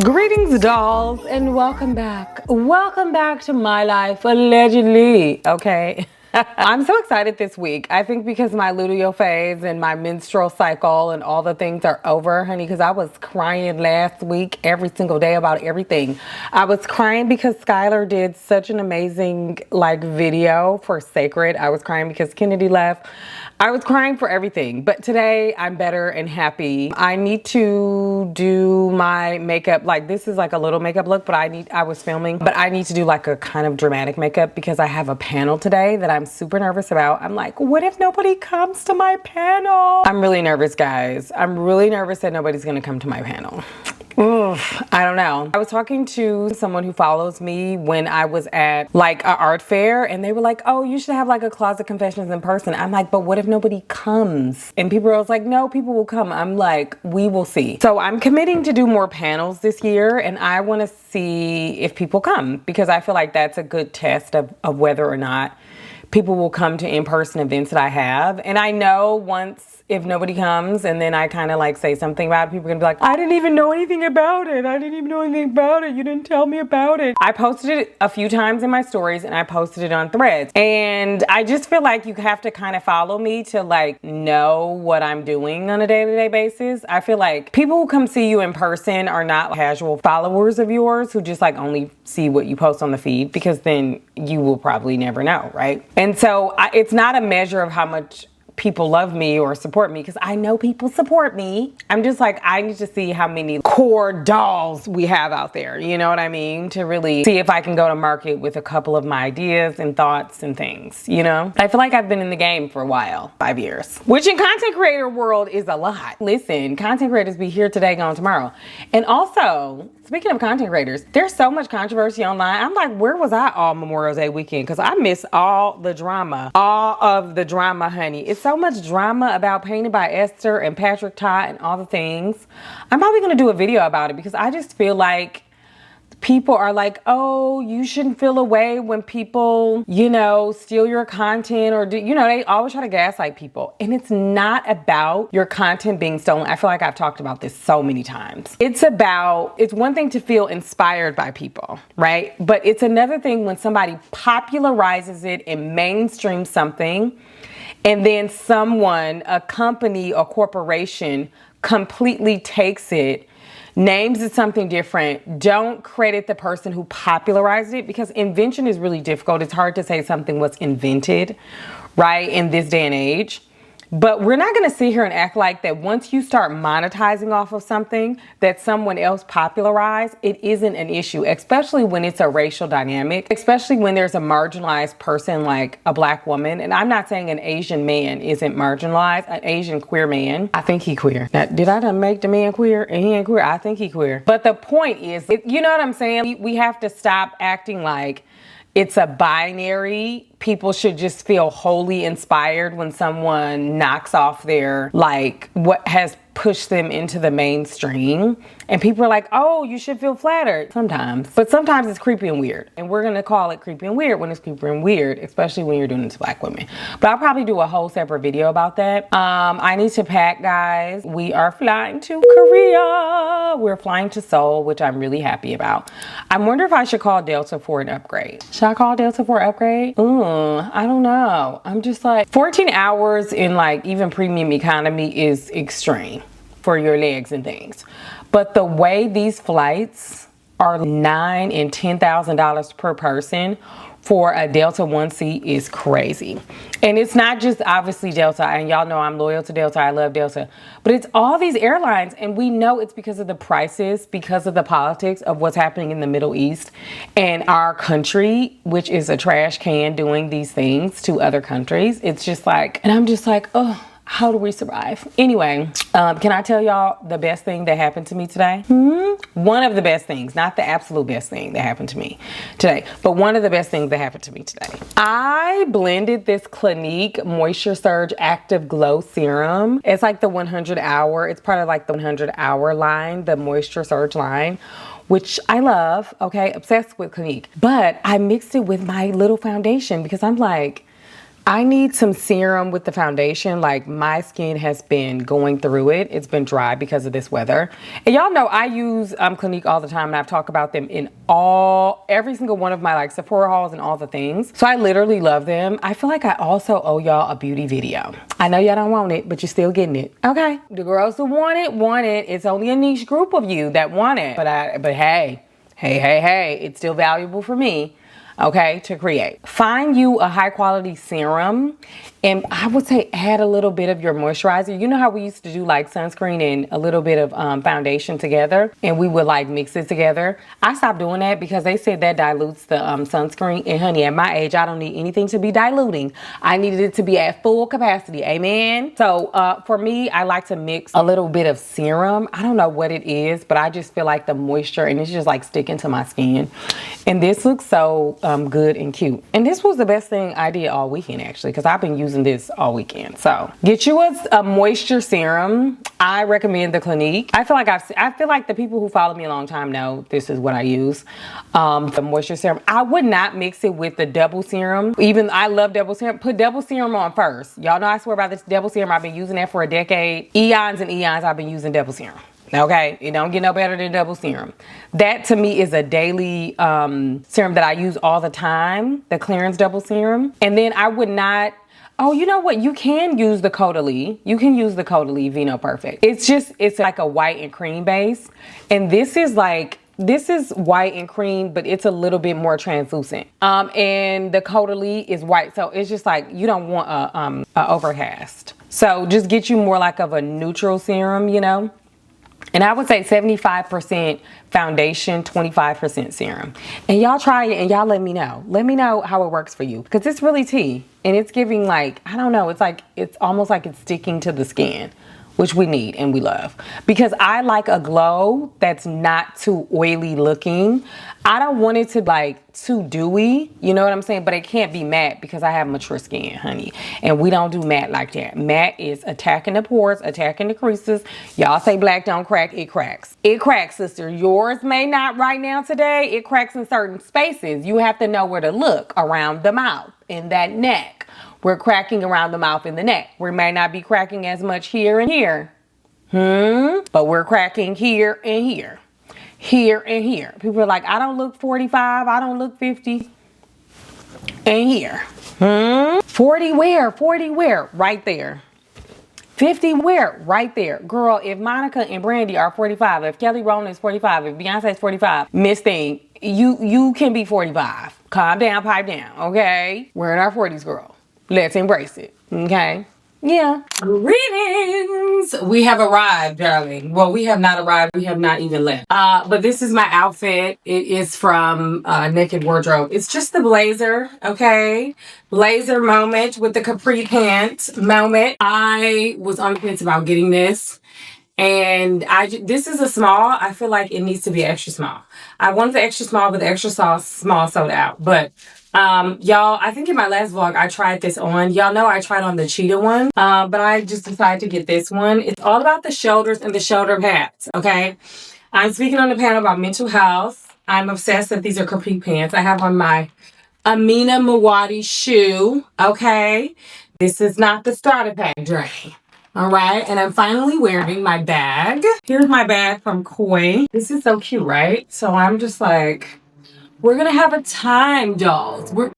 Greetings, dolls, and welcome back. Welcome back to my life, allegedly, okay? I'm so excited this week. I think because my luteal phase and my menstrual cycle and all the things are over, honey, because I was crying last week every single day about everything. I was crying because Skylar did such an amazing, video for Sacred. I was crying because Kennedy left. I was crying for everything, but today I'm better and happy. I need to do my makeup. This is like a little makeup look, but I was filming, but I need to do like a kind of dramatic makeup because I have a panel today that I'm super nervous about. I'm like, what if nobody comes to my panel? I'm really nervous, guys. I'm really nervous that nobody's gonna come to my panel. Oof, I don't know. I was talking to someone who follows me when I was at an art fair, and they were like, oh, you should have like a closet confessions in person. I'm like, but what if nobody comes? And people were like, no, people will come. I'm like, we will see. So I'm committing to do more panels this year, and I want to see if people come because I feel like that's a good test of whether or not people will come to in-person events that I have. And I know if nobody comes and then I kind of say something about it, people are gonna be like, I didn't even know anything about it. I didn't even know anything about it. You didn't tell me about it. I posted it a few times in my stories and I posted it on Threads. And I just feel like you have to kind of follow me to know what I'm doing on a day-to-day basis. I feel like people who come see you in person are not casual followers of yours who just only see what you post on the feed, because then you will probably never know, right? And so it's not a measure of how much people love me or support me, because I know people support me. I'm just I need to see how many core dolls we have out there, you know what I mean? To really see if I can go to market with a couple of my ideas and thoughts and things, you know? I feel like I've been in the game for a while, 5 years, which in content creator world is a lot. Listen, content creators be here today, gone tomorrow. And also, speaking of content creators, there's so much controversy online. I'm like, where was I all Memorial Day weekend? Because I miss all the drama, honey. It's so much drama about Painted by Esther and Patrick Todd and all the things. I'm probably going to do a video about it because I just feel like people are like, oh, you shouldn't feel away when people, steal your content or they always try to gaslight people. And it's not about your content being stolen. I feel like I've talked about this so many times. It's one thing to feel inspired by people, right? But it's another thing when somebody popularizes it and mainstreams something, and then someone, a company or corporation, completely takes it, names it something different. Don't credit the person who popularized it, because invention is really difficult. It's hard to say something was invented, right, in this day and age. But we're not going to sit here and act like that once you start monetizing off of something that someone else popularized, it isn't an issue, especially when it's a racial dynamic, especially when there's a marginalized person like a Black woman. And I'm not saying an Asian man isn't marginalized, an Asian queer man. I think he queer. Now, did I done make the man queer and he ain't queer? I think he queer. But the point is, you know what I'm saying? We have to stop acting like it's a binary. People should just feel wholly inspired when someone knocks off their, what has pushed them into the mainstream. And people are like, oh, you should feel flattered. Sometimes. But sometimes it's creepy and weird. And we're going to call it creepy and weird when it's creepy and weird, especially when you're doing it to Black women. But I'll probably do a whole separate video about that. I need to pack, guys. We are flying to Korea. We're flying to Seoul, which I'm really happy about. I wonder if I should call Delta for an upgrade. Should I call Delta for an upgrade? I don't know. I'm just 14 hours in even premium economy is extreme for your legs and things. But the way these flights are $9,000 and $10,000 per person for a Delta One seat is crazy. And it's not just obviously Delta, and y'all know I'm loyal to Delta, I love Delta, but it's all these airlines, and we know it's because of the prices, because of the politics of what's happening in the Middle East and our country, which is a trash can doing these things to other countries. It's just and I'm just oh, how do we survive? Anyway, can I tell y'all the best thing that happened to me today? One of the best things, not the absolute best thing that happened to me today, but one of the best things that happened to me today. I blended this Clinique Moisture Surge Active Glow Serum. It's the 100 hour. It's part of the 100 hour line, the Moisture Surge line, which I love, okay, obsessed with Clinique. But I mixed it with my little foundation because I'm I need some serum with the foundation. Like, my skin has been going through it. It's been dry because of this weather. And y'all know I use Clinique all the time, and I've talked about them in every single one of my like Sephora hauls and all the things. So I literally love them. I feel like I also owe y'all a beauty video. I know y'all don't want it, but you're still getting it. Okay. The girls who want it, want it. It's only a niche group of you that want it. But hey, it's still valuable for me. Okay, to create. Find you a high quality serum, and I would say add a little bit of your moisturizer. You know how we used to do like sunscreen and a little bit of foundation together, and we would like mix it together. I stopped doing that because they said that dilutes the sunscreen, and honey, at my age, I don't need anything to be diluting. I needed it to be at full capacity, amen? So for me, I like to mix a little bit of serum. I don't know what it is, but I just feel like the moisture, and it's just like sticking to my skin. And this looks so good and cute. And this was the best thing I did all weekend, actually, because I've been using this all weekend. So get you a moisture serum. I recommend the Clinique. I feel like the people who follow me a long time know this is what I use. The moisture serum. I would not mix it with the double serum. Even I love double serum. Put double serum on first. Y'all know I swear by this double serum. I've been using that for a decade. Eons and eons I've been using double serum. Okay, it don't get no better than double serum. That to me is a daily serum that I use all the time, the Clarins double serum. And then I would not, oh, you know what? You can use the Caudalie. You can use the Caudalie Vino Perfect. It's like a white and cream base. And this is white and cream, but it's a little bit more translucent. And the Caudalie is white. So it's just like, you don't want a overcast. So just get you more like of a neutral serum, you know? And I would say 75% foundation, 25% serum. And y'all try it and y'all let me know. Let me know how it works for you. Because it's really tea. And it's giving like, I don't know, it's almost like it's sticking to the skin, which we need and we love. Because I like a glow that's not too oily looking. I don't want it to like too dewy, you know what I'm saying? But it can't be matte because I have mature skin, honey. And we don't do matte like that. Matte is attacking the pores, attacking the creases. Y'all say black don't crack, it cracks. It cracks, sister. Yours may not right now today. It cracks in certain spaces. You have to know where to look around the mouth, in that neck. We're cracking around the mouth and the neck. We may not be cracking as much here and here. But we're cracking here and here. Here and here. People are like, I don't look 45. I don't look 50. And here. 40 where? 40 where? Right there. 50 where? Right there. Girl, if Monica and Brandy are 45, if Kelly Rowland is 45, if Beyonce is 45, Miss Thing, you can be 45. Calm down, pipe down, okay? We're in our 40s, girl. Let's embrace it, okay? Yeah. Greetings. We have arrived, darling. Well, we have not arrived. We have not even left. But this is my outfit. It is from Naked Wardrobe. It's just the blazer, okay? Blazer moment with the capri pants moment. I was on the fence about getting this. And this is a small. I feel like it needs to be extra small. I wanted the extra small, but the extra small sold out. But y'all, I think in my last vlog, I tried this on. Y'all know I tried on the cheetah one, but I just decided to get this one. It's all about the shoulders and the shoulder pads, okay? I'm speaking on the panel about mental health. I'm obsessed that these are capri pants. I have on my Amina Muaddi shoe, okay? This is not the starter pack, Dre. All right, and I'm finally wearing my bag. Here's my bag from Koi. This is so cute, right? So I'm just like, we're gonna have a time, dolls. New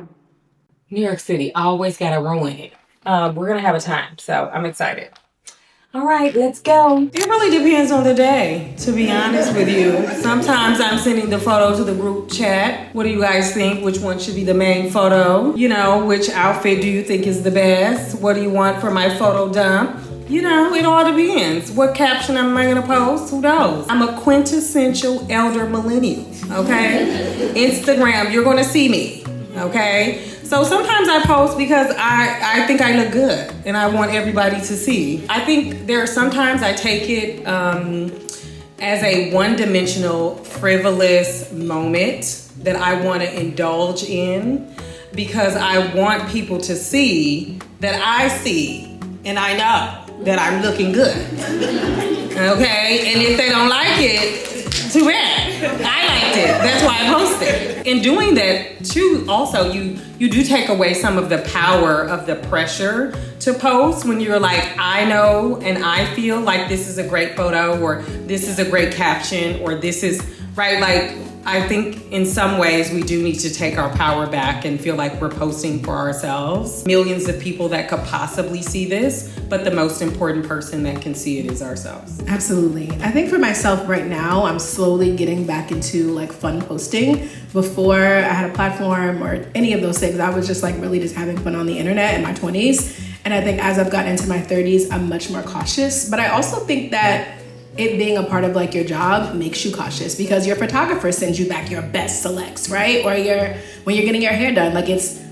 York City, always gotta ruin it. We're gonna have a time, so I'm excited. All right, let's go. It really depends on the day, to be honest with you. Sometimes I'm sending the photo to the group chat. What do you guys think? Which one should be the main photo? You know, which outfit do you think is the best? What do you want for my photo dump? You know, it all depends. What caption am I gonna post? Who knows? I'm a quintessential elder millennial, okay? Instagram, you're gonna see me, okay? So sometimes I post because I think I look good and I want everybody to see. I think there are sometimes I take it as a one-dimensional, frivolous moment that I wanna indulge in because I want people to see that I see and I know that I'm looking good, okay? And if they don't like it, too bad. I liked That's why I post it. In doing that, too, also, you do take away some of the power of the pressure to post when you're like, I know and I feel like this is a great photo, or this is a great caption, or this is, right? Like, I think in some ways we do need to take our power back and feel like we're posting for ourselves. Millions of people that could possibly see this, but the most important person that can see it is ourselves. Absolutely. I think for myself right now, I'm slowly getting back into like fun posting. Before I had a platform or any of those things, I was just like really just having fun on the internet in my 20s. And I think as I've gotten into my 30s, I'm much more cautious. But I also think that it being a part of like your job makes you cautious, because your photographer sends you back your best selects, right? Or when you're getting your hair done,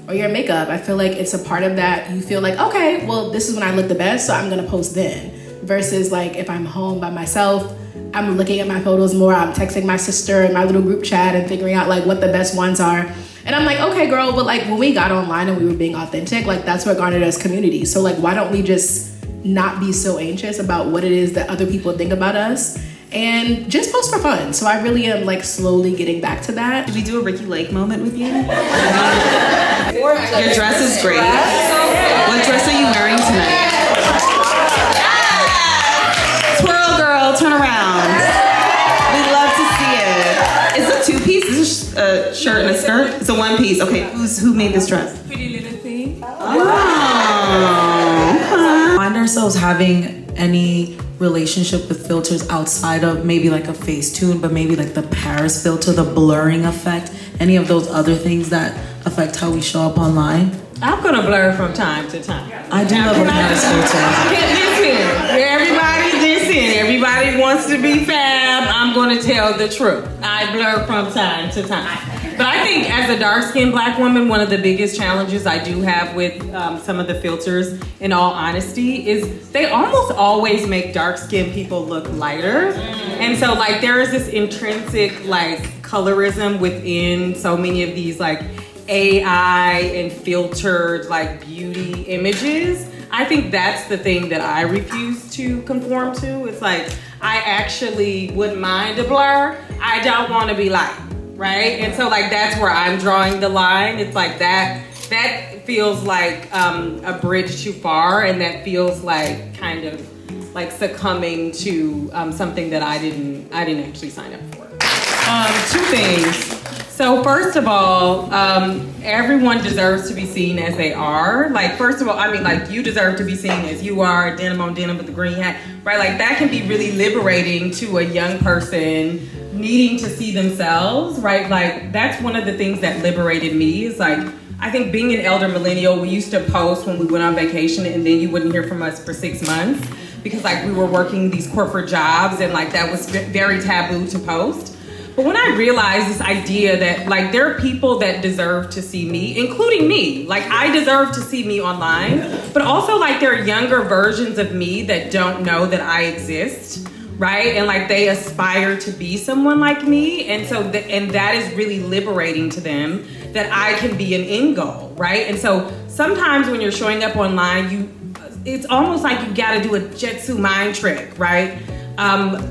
or your makeup, I feel like it's a part of that. You feel like, okay, well, this is when I look the best, so I'm gonna post then. Versus like if I'm home by myself, I'm looking at my photos more, I'm texting my sister in my little group chat and figuring out like what the best ones are. And I'm like, okay, girl, but like when we got online and we were being authentic, like that's what garnered us community. So like, why don't we just not be so anxious about what it is that other people think about us and just post for fun? So I really am like slowly getting back to that. Did we do a Ricky Lake moment with you? Your dress is great. What dress are you wearing tonight? Twirl girl, turn around. We'd love to see it. It's a two-piece? Is this a shirt and a skirt? It's a one-piece. Okay, who made this dress? Pretty Little Thing. Oh. Find ourselves having any relationship with filters outside of maybe like a Facetune, but maybe like the Paris filter, the blurring effect, any of those other things that affect how we show up online? I'm gonna blur from time to time. I do love a Paris filter. Everybody wants to be fab. I'm gonna tell the truth. I blur from time to time. But I think as a dark-skinned Black woman, one of the biggest challenges I do have with some of the filters, in all honesty, is they almost always make dark-skinned people look lighter. And so like there is this intrinsic like colorism within so many of these like AI and filtered like beauty images. I think that's the thing that I refuse to conform to. It's like, I actually wouldn't mind a blur. I don't want to be light. Right? And so like that's where I'm drawing the line. It's like that feels like a bridge too far, and that feels like kind of like succumbing to something that I didn't actually sign up for. Two things. So first of all, everyone deserves to be seen as they are. Like, first of all, I mean, like, you deserve to be seen as you are, denim on denim with the green hat, right? Like, that can be really liberating to a young person needing to see themselves, right? Like, that's one of the things that liberated me is like, I think being an elder millennial, we used to post when we went on vacation, and then you wouldn't hear from us for 6 months because like we were working these corporate jobs, and like that was very taboo to post. But when I realized this idea that like there are people that deserve to see me, including me, like I deserve to see me online, but also like there are younger versions of me that don't know that I exist, right? And like they aspire to be someone like me. And so, and that is really liberating to them that I can be an end goal, right? And so sometimes when you're showing up online, it's almost like you gotta do a Jetsu mind trick, right?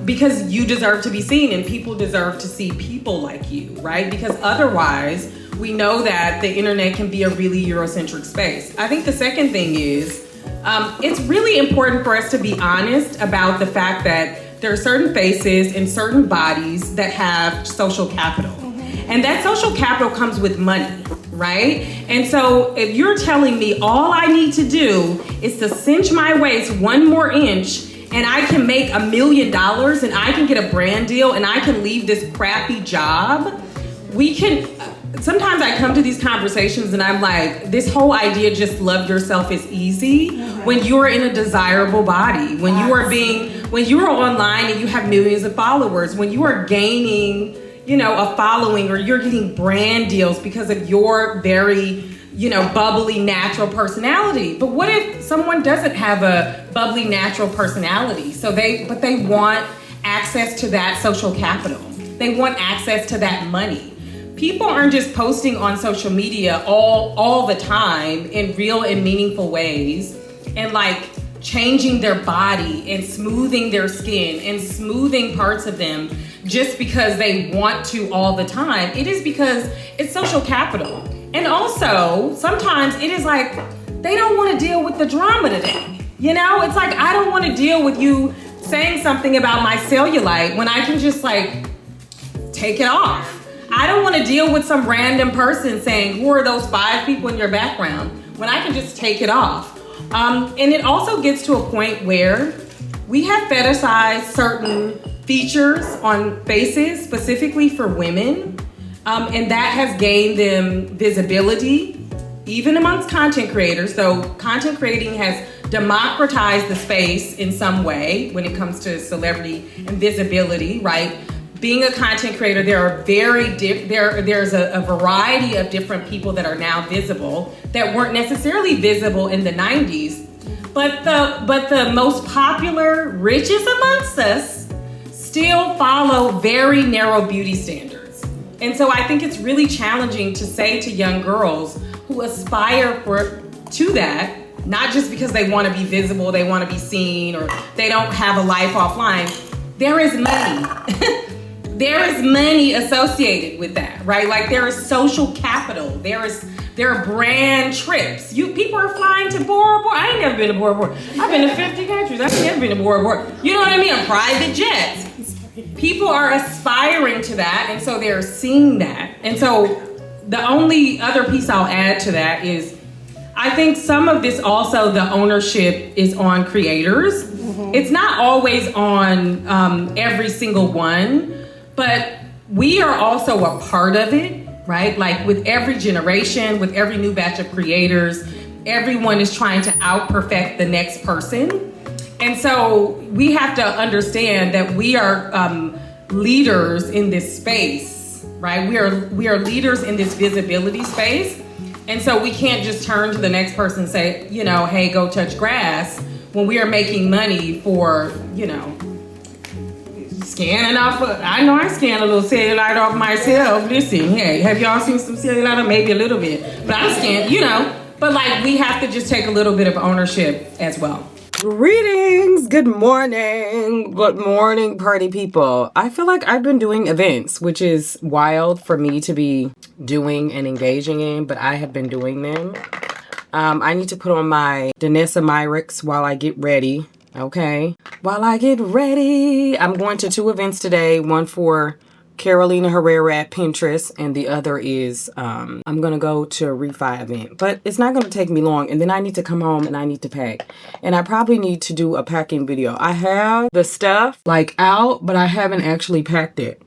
Because you deserve to be seen, and people deserve to see people like you, right? Because otherwise, we know that the internet can be a really Eurocentric space. I think the second thing is, it's really important for us to be honest about the fact that there are certain faces and certain bodies that have social capital. And that social capital comes with money, right? And so if you're telling me all I need to do is to cinch my waist 1 more inch, and I can make $1 million, and I can get a brand deal, and I can leave this crappy job, we can, sometimes I come to these conversations and I'm like, this whole idea, just love yourself, is easy when you're in a desirable body, when you are online and you have millions of followers, when you are gaining, you know, a following, or you're getting brand deals because of your very, you know, bubbly, natural personality. But what if someone doesn't have a bubbly, natural personality? But they want access to that social capital. They want access to that money. People aren't just posting on social media all the time in real and meaningful ways, and like changing their body and smoothing their skin and smoothing parts of them just because they want to all the time. It is because it's social capital. And also, sometimes it is like, they don't want to deal with the drama today. You know, it's like, I don't want to deal with you saying something about my cellulite when I can just like take it off. I don't want to deal with some random person saying, who are those 5 people in your background, when I can just take it off. And it also gets to a point where we have fetishized certain features on faces specifically for women. And that has gained them visibility, even amongst content creators. So content creating has democratized the space in some way when it comes to celebrity and visibility, right? Being a content creator, there are there's a variety of different people that are now visible that weren't necessarily visible in the 90s. But the most popular, richest amongst us still follow very narrow beauty standards. And so I think it's really challenging to say to young girls who aspire to that, not just because they want to be visible, they want to be seen, or they don't have a life offline. There is money. There is money associated with that, right? Like there is social capital. There are brand trips. People are flying to Bora Bora. I ain't never been to Bora Bora. I've been to 50 countries. I've never been to Bora Bora. You know what I mean? On private jets. People are aspiring to that, and so they're seeing that. And so the only other piece I'll add to that is, I think some of this also, the ownership is on creators. Mm-hmm. It's not always on every single one. But we are also a part of it, right? Like with every generation, with every new batch of creators, everyone is trying to out-perfect the next person. And so we have to understand that we are leaders in this space, right? We are leaders in this visibility space. And so we can't just turn to the next person and say, you know, hey, go touch grass, when we are making money for, you know, scanning off. I know I scan a little cellulite off myself. Listen, hey, have y'all seen some cellulite? Maybe a little bit, but I scan, you know. But like, we have to just take a little bit of ownership as well. Greetings, good morning, party people. I feel like I've been doing events, which is wild for me to be doing and engaging in, but I have been doing them. I need to put on my Danessa Myricks while I get ready. Okay, while I get ready, I'm going to 2 events today. One for Carolina Herrera at Pinterest, and the other is I'm gonna go to a refi event, but it's not gonna take me long. And then I need to come home and I need to pack, and I probably need to do a packing video. I have the stuff like out, but I haven't actually packed it.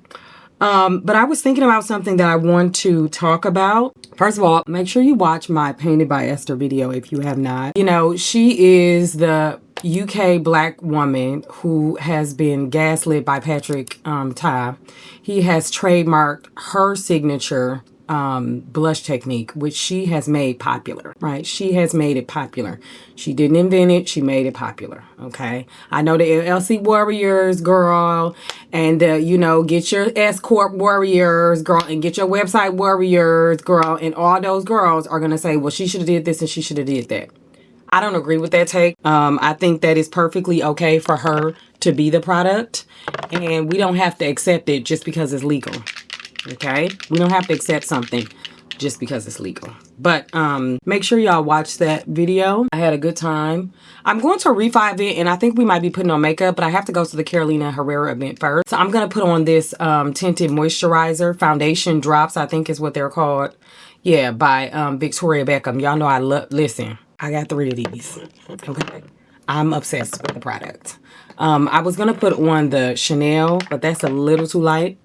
But I was thinking about something that I want to talk about. First of all, make sure you watch my Painted by Esther video if you have not. You know, she is the UK black woman who has been gaslit by Patrick Ty. He has trademarked her signature blush technique, which she has made popular, right? She has made it popular. She didn't invent it. She made it popular. Okay. I know the LLC warriors, girl, and, you know, get your S Corp warriors, girl, and get your website warriors, girl. And all those girls are going to say, well, she should have did this and she should have did that. I don't agree with that take. I think that it's perfectly okay for her to be the product, and we don't have to accept it just because it's legal. Okay? We don't have to accept something just because it's legal. But make sure y'all watch that video. I had a good time. I'm going to a refi event, and I think we might be putting on makeup, but I have to go to the Carolina Herrera event first. So I'm going to put on this tinted moisturizer, foundation drops, I think is what they're called. Yeah, by Victoria Beckham. Y'all know I listen, I got 3 of these. Okay? I'm obsessed with the product. I was going to put on the Chanel, but that's a little too light.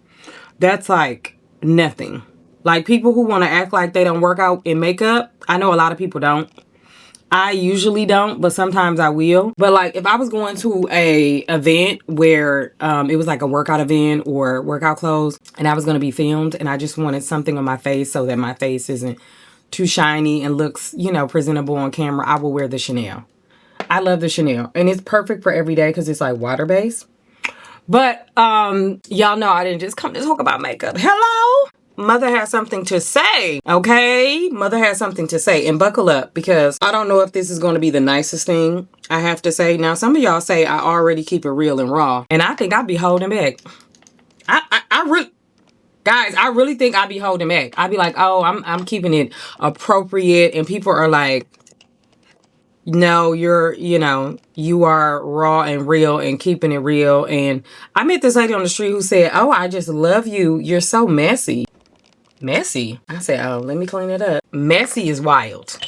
That's like nothing. Like people who want to act like they don't work out in makeup. I know a lot of people don't. I usually don't, but sometimes I will. But like if I was going to a event where it was like a workout event or workout clothes and I was going to be filmed and I just wanted something on my face so that my face isn't too shiny and looks, you know, presentable on camera, I will wear the Chanel. I love the Chanel, and it's perfect for every day because it's like water-based. But y'all know I didn't just come to talk about makeup. Hello? Mother has something to say, okay? Mother has something to say, and buckle up because I don't know if this is going to be the nicest thing I have to say. Now, some of y'all say I already keep it real and raw, and I think I'd be holding back. I really, guys, I really think I be holding back. I be like, oh, I'm keeping it appropriate, and people are like, no, you are raw and real and keeping it real. And I met this lady on the street who said, oh, I just love you. You're so messy. Messy? I said, oh, let me clean it up. Messy is wild.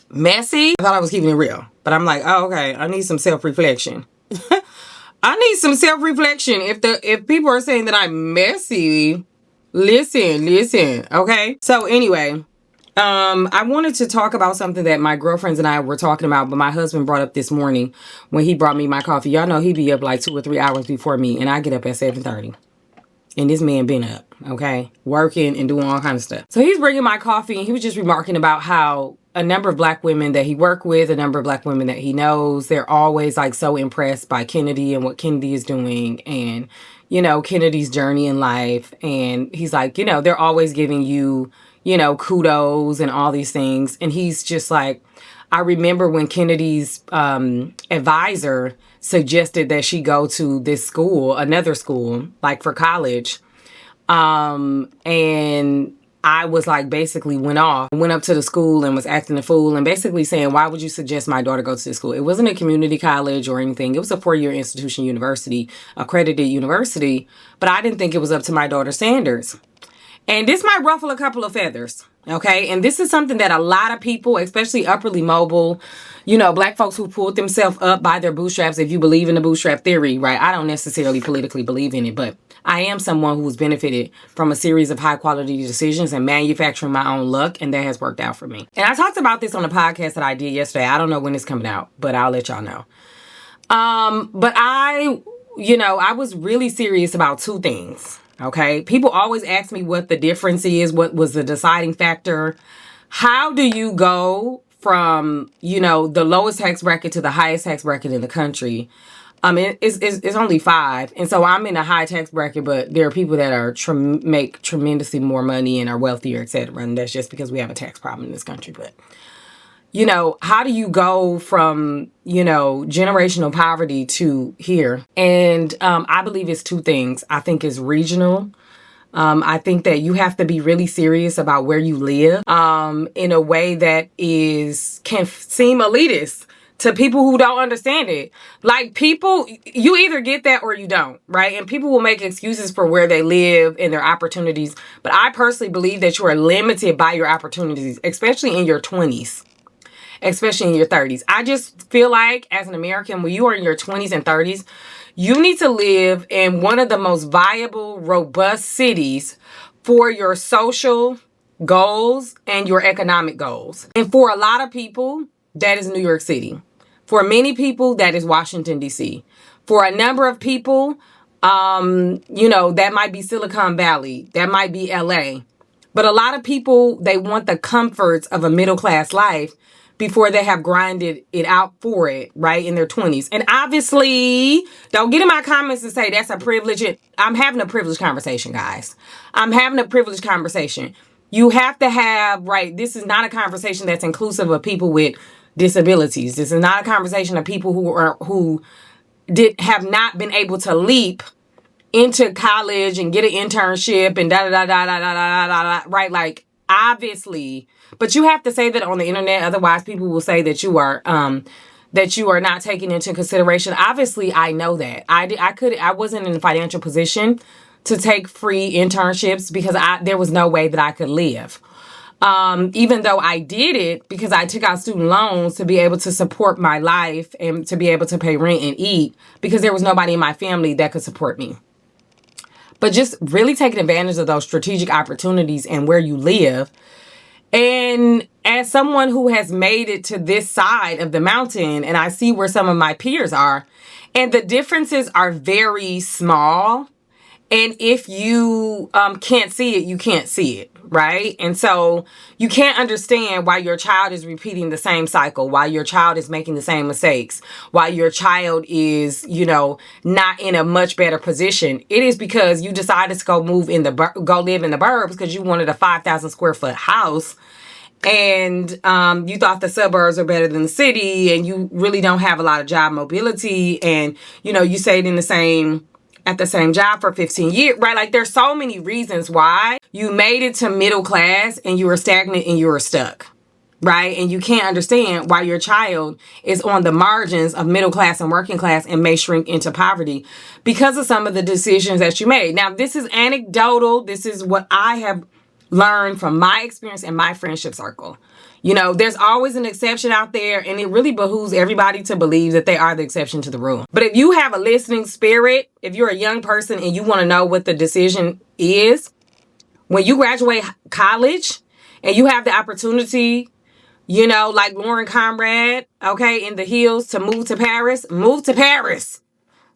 Messy? I thought I was keeping it real. But I'm like, oh, okay, I need some self-reflection. I need some self-reflection. If people are saying that I'm messy, listen, okay? So anyway, I wanted to talk about something that my girlfriends and I were talking about, but my husband brought up this morning when he brought me my coffee. Y'all know he be up like 2 or 3 hours before me, and I get up at 7:30. And this man been up, okay, working and doing all kinds of stuff. So he's bringing my coffee, and he was just remarking about how a number of black women that he worked with, a number of black women that he knows, they're always like so impressed by Kennedy and what Kennedy is doing, and Kennedy's journey in life. And he's like, they're always giving you, kudos and all these things. And he's just like, I remember when Kennedy's advisor suggested that she go to this school, another school, like for college. And I was like, basically went up to the school and was acting a fool and basically saying, why would you suggest my daughter go to this school? It wasn't a community college or anything. It was a 4-year institution university, accredited university, but I didn't think it was up to my daughter's standards. And this might ruffle a couple of feathers, okay? And this is something that a lot of people, especially upperly mobile, black folks who pulled themselves up by their bootstraps, if you believe in the bootstrap theory, right? I don't necessarily politically believe in it, but I am someone who's benefited from a series of high quality decisions and manufacturing my own luck, and that has worked out for me. And I talked about this on the podcast that I did yesterday. I don't know when it's coming out, but I'll let y'all know. But I was really serious about 2 things. Okay. People always ask me what the difference is. What was the deciding factor? How do you go from, the lowest tax bracket to the highest tax bracket in the country? It's only 5. And so I'm in a high tax bracket, but there are people that are make tremendously more money and are wealthier, et cetera. And that's just because we have a tax problem in this country. But, how do you go from, generational poverty to here? And I believe it's 2 things. I think it's regional. I think that you have to be really serious about where you live in a way that can seem elitist to people who don't understand it. Like, people, you either get that or you don't, right? And people will make excuses for where they live and their opportunities. But I personally believe that you are limited by your opportunities, especially in your 20s. Especially in your 30s. I just feel like as an American, when you are in your 20s and 30s, you need to live in one of the most viable, robust cities for your social goals and your economic goals. And for a lot of people, that is New York City. For many people, that is Washington, D.C. For a number of people, that might be Silicon Valley. That might be L.A. But a lot of people, they want the comforts of a middle-class life before they have grinded it out for it, right, in their 20s. And obviously, don't get in my comments and say that's a privilege. I'm having a privileged conversation, guys. I'm having a privileged conversation. You have to have, right, this is not a conversation that's inclusive of people with disabilities. This is not a conversation of people who have not been able to leap into college and get an internship and right? Like, obviously, but you have to say that on the internet. Otherwise, people will say that you are not taking into consideration. Obviously, I know that I wasn't in a financial position to take free internships because there was no way that I could live. Even though I did it because I took out student loans to be able to support my life and to be able to pay rent and eat because there was nobody in my family that could support me. But just really taking advantage of those strategic opportunities and where you live. And as someone who has made it to this side of the mountain, and I see where some of my peers are, and the differences are very small. And if you can't see it, you can't see it, right? And so you can't understand why your child is repeating the same cycle, why your child is making the same mistakes, why your child is, not in a much better position. It is because you decided to go live in the burbs because you wanted a 5,000 square foot house. And you thought the suburbs are better than the city, and you really don't have a lot of job mobility. And, you stayed in the same at the same job for 15 years, right? Like there's so many reasons why you made it to middle class and you were stagnant and you were stuck, right? And you can't understand why your child is on the margins of middle class and working class and may shrink into poverty because of some of the decisions that you made. Now, this is anecdotal. This is what I have learned from my experience in my friendship circle. You know, there's always an exception out there, and it really behooves everybody to believe that they are the exception to the rule. But if you have a listening spirit, if you're a young person and you want to know what the decision is, when you graduate college and you have the opportunity, you know, like Lauren Conrad, okay, in the Hills, to move to Paris, move to Paris.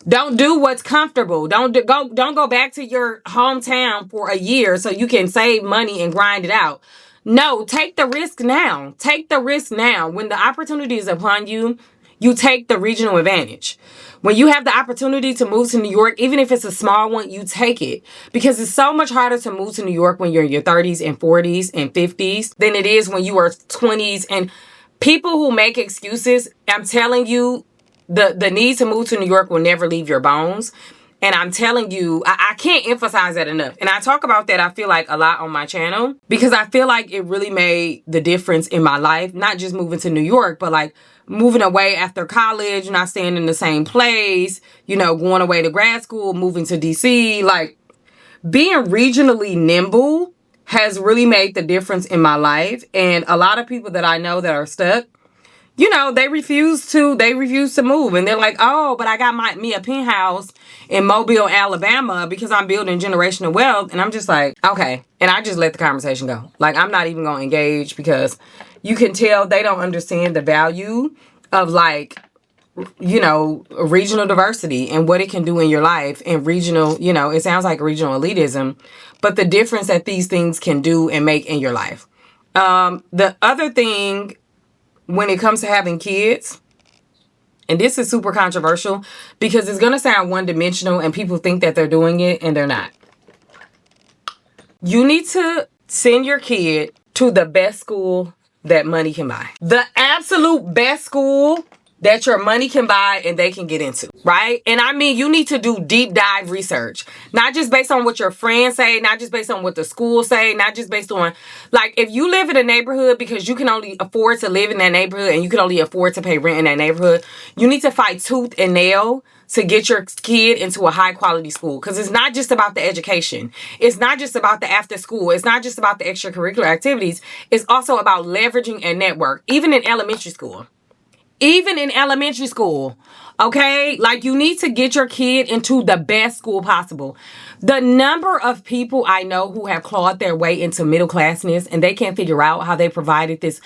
Don't do what's comfortable. Don't go back to your hometown for a year so you can save money and grind it out. No, take the risk now. Take the risk now. When the opportunity is upon you, you take the regional advantage. When you have the opportunity to move to New York, even if it's a small one, you take it. Because it's so much harder to move to New York when you're in your 30s and 40s and 50s than it is when you are 20s. And people who make excuses, I'm telling you, the need to move to New York will never leave your bones. And I'm telling you, I can't emphasize that enough. And I talk about that, I feel like, a lot on my channel because I feel like it really made the difference in my life. Not just moving to New York, but like moving away after college, not staying in the same place, you know, going away to grad school, moving to DC. Like being regionally nimble has really made the difference in my life. And a lot of people that I know that are stuck, you know, they refuse to move. And they're like, oh, but I got me a penthouse in Mobile, Alabama because I'm building generational wealth. And I'm just like, okay. And I just let the conversation go. Like, I'm not even going to engage because you can tell they don't understand the value of, like, you know, regional diversity and what it can do in your life, and regional, you know, it sounds like regional elitism, but the difference that these things can do and make in your life. The other thing when it comes to having kids, and this is super controversial because it's going to sound one-dimensional and people think that they're doing it and they're not. You need to send your kid to the best school that money can buy. The absolute best school that your money can buy and they can get into, right? And I mean, you need to do deep dive research, not just based on what your friends say, not just based on what the schools say, not just based on, like, if you live in a neighborhood because you can only afford to live in that neighborhood and you can only afford to pay rent in that neighborhood, you need to fight tooth and nail to get your kid into a high quality school. Because it's not just about the education. It's not just about the after school. It's not just about the extracurricular activities. It's also about leveraging a network, even in elementary school. Even in elementary school, okay? Like, you need to get your kid into the best school possible. The number of people I know who have clawed their way into middle classness and they can't figure out how they provided this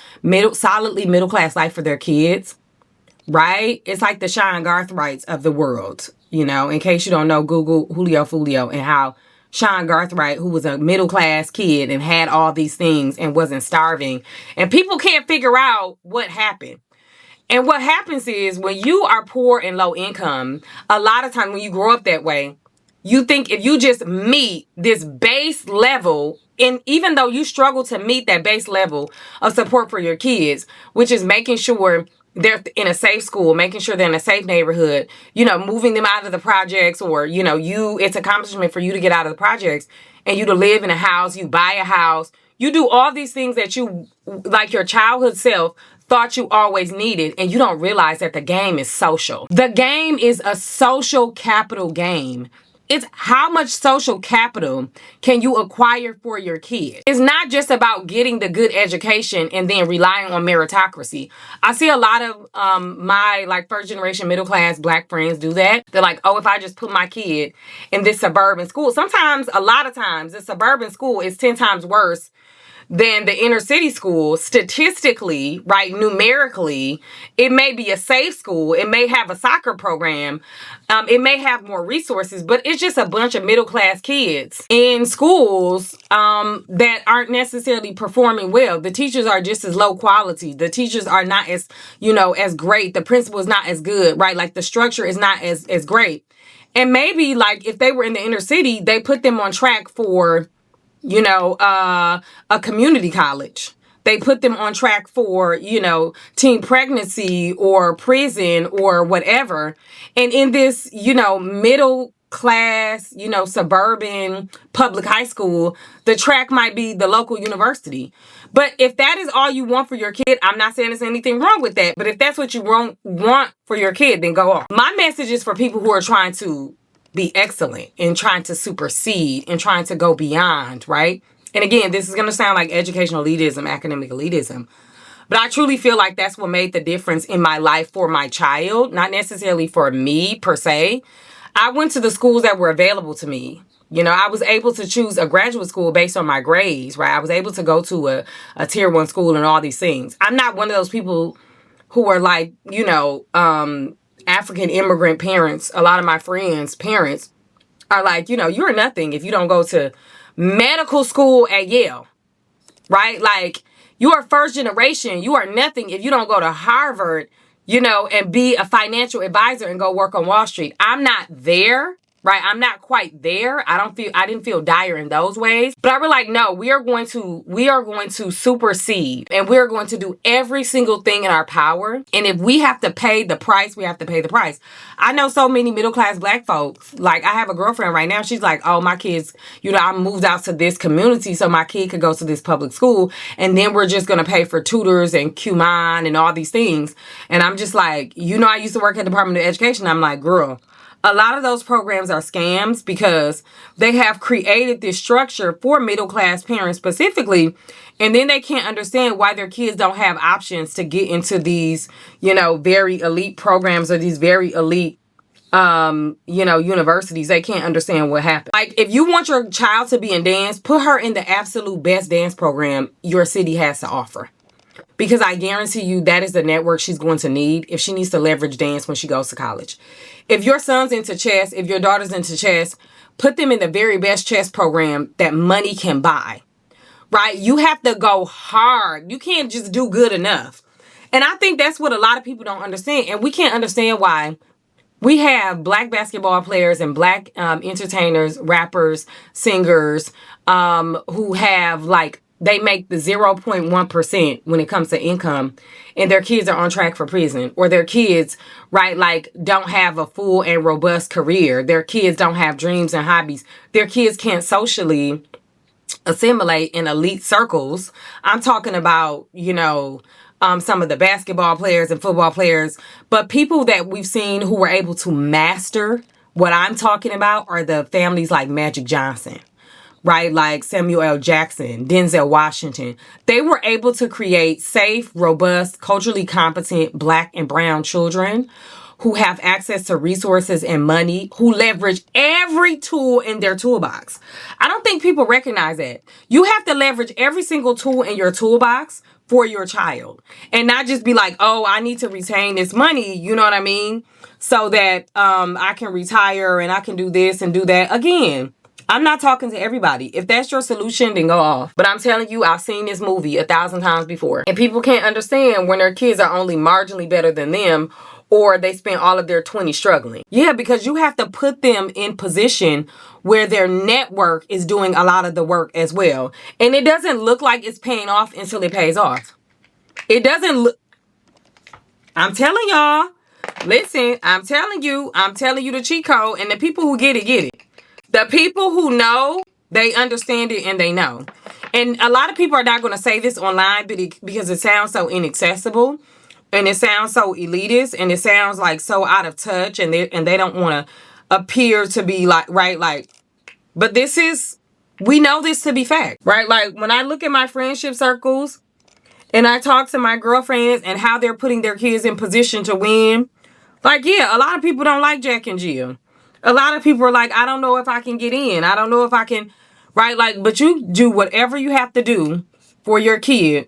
solidly middle class life for their kids, right? It's like the Sean Garthrights of the world, you know? In case you don't know, Google Julio Fulio and how Sean Garthright, who was a middle class kid and had all these things and wasn't starving, and people can't figure out what happened. And what happens is when you are poor and low income, a lot of times when you grow up that way, you think if you just meet this base level, and even though you struggle to meet that base level of support for your kids, which is making sure they're in a safe school, making sure they're in a safe neighborhood, you know, moving them out of the projects, or, you know, it's accomplishment for you to get out of the projects and you to live in a house, you buy a house, you do all these things that you, like your childhood self, thought you always needed, and you don't realize that the game is social. The game is a social capital game. It's how much social capital can you acquire for your kid. It's not just about getting the good education and then relying on meritocracy. I see a lot of my like first generation middle class black friends do that. They're like, oh, if I just put my kid in this suburban school. Sometimes, a lot of times, the suburban school is 10 times worse than the inner city school. Statistically, right, numerically, it may be a safe school. It may have a soccer program. It may have more resources, but it's just a bunch of middle class kids in schools that aren't necessarily performing well. The teachers are just as low quality. The teachers are not as, you know, as great. The principal is not as good, right? Like the structure is not as great. And maybe like if they were in the inner city, they put them on track for, you know, a community college. They put them on track for, you know, teen pregnancy or prison or whatever. And in this, you know, middle class, suburban public high school, the track might be the local university. But if that is all you want for your kid, I'm not saying there's anything wrong with that. But if that's what you want for your kid, then go on. My message is for people who are trying to be excellent and trying to supersede and trying to go beyond, right? And again, this is going to sound like educational elitism, academic elitism. But I truly feel like that's what made the difference in my life for my child, not necessarily for me per se. I went to the schools that were available to me. I was able to choose a graduate school based on my grades, right? I was able to go to a tier 1 school and all these things. I'm not one of those people who are like, African immigrant parents. A lot of my friends' parents are like, you're nothing if you don't go to medical school at Yale, right? Like, you are first generation. You are nothing if you don't go to Harvard, and be a financial advisor and go work on Wall Street. I'm not there, right? I'm not quite there. I didn't feel dire in those ways. But I was like, no, we are going to supersede, and we're going to do every single thing in our power. And if we have to pay the price, we have to pay the price. I know so many middle-class Black folks. Like, I have a girlfriend right now. She's like, oh, my kids, I moved out to this community so my kid could go to this public school. And then we're just going to pay for tutors and QMon and all these things. And I'm just like, I used to work at the Department of Education. I'm like, girl, a lot of those programs are scams because they have created this structure for middle-class parents specifically, and then they can't understand why their kids don't have options to get into these, very elite programs or these very elite, universities. They can't understand what happened. Like, if you want your child to be in dance, put her in the absolute best dance program your city has to offer. Because I guarantee you that is the network she's going to need if she needs to leverage dance when she goes to college. If your son's into chess, if your daughter's into chess, put them in the very best chess program that money can buy, right? You have to go hard. You can't just do good enough. And I think that's what a lot of people don't understand. And we can't understand why we have Black basketball players and Black entertainers, rappers, singers, who have they make the 0.1% when it comes to income, and their kids are on track for prison, or their kids, right, don't have a full and robust career. Their kids don't have dreams and hobbies. Their kids can't socially assimilate in elite circles. I'm talking about, some of the basketball players and football players, but people that we've seen who were able to master what I'm talking about are the families like Magic Johnson, right? Like Samuel L. Jackson, Denzel Washington. They were able to create safe, robust, culturally competent Black and brown children who have access to resources and money, who leverage every tool in their toolbox. I don't think people recognize that. You have to leverage every single tool in your toolbox for your child, and not just be like, oh, I need to retain this money, you know what I mean? So that I can retire and I can do this and do that. Again, I'm not talking to everybody. If that's your solution, then go off. But I'm telling you, I've seen this movie 1,000 times before. And people can't understand when their kids are only marginally better than them, or they spend all of their 20s struggling. Yeah, because you have to put them in position where their network is doing a lot of the work as well. And it doesn't look like it's paying off until it pays off. It doesn't look... I'm telling y'all. Listen, I'm telling you the cheat code, and the people who get it, get it. The people who know, they understand it and they know. And a lot of people are not going to say this online because it sounds so inaccessible and it sounds so elitist and it sounds like so out of touch, and they don't want to appear to be like, right, like, but we know this to be fact, right? Like, when I look at my friendship circles and I talk to my girlfriends and how they're putting their kids in position to win, like, yeah, a lot of people don't like Jack and Jill. A lot of people are like, I don't know if I can get in. I don't know if I can, right? Like, but you do whatever you have to do for your kid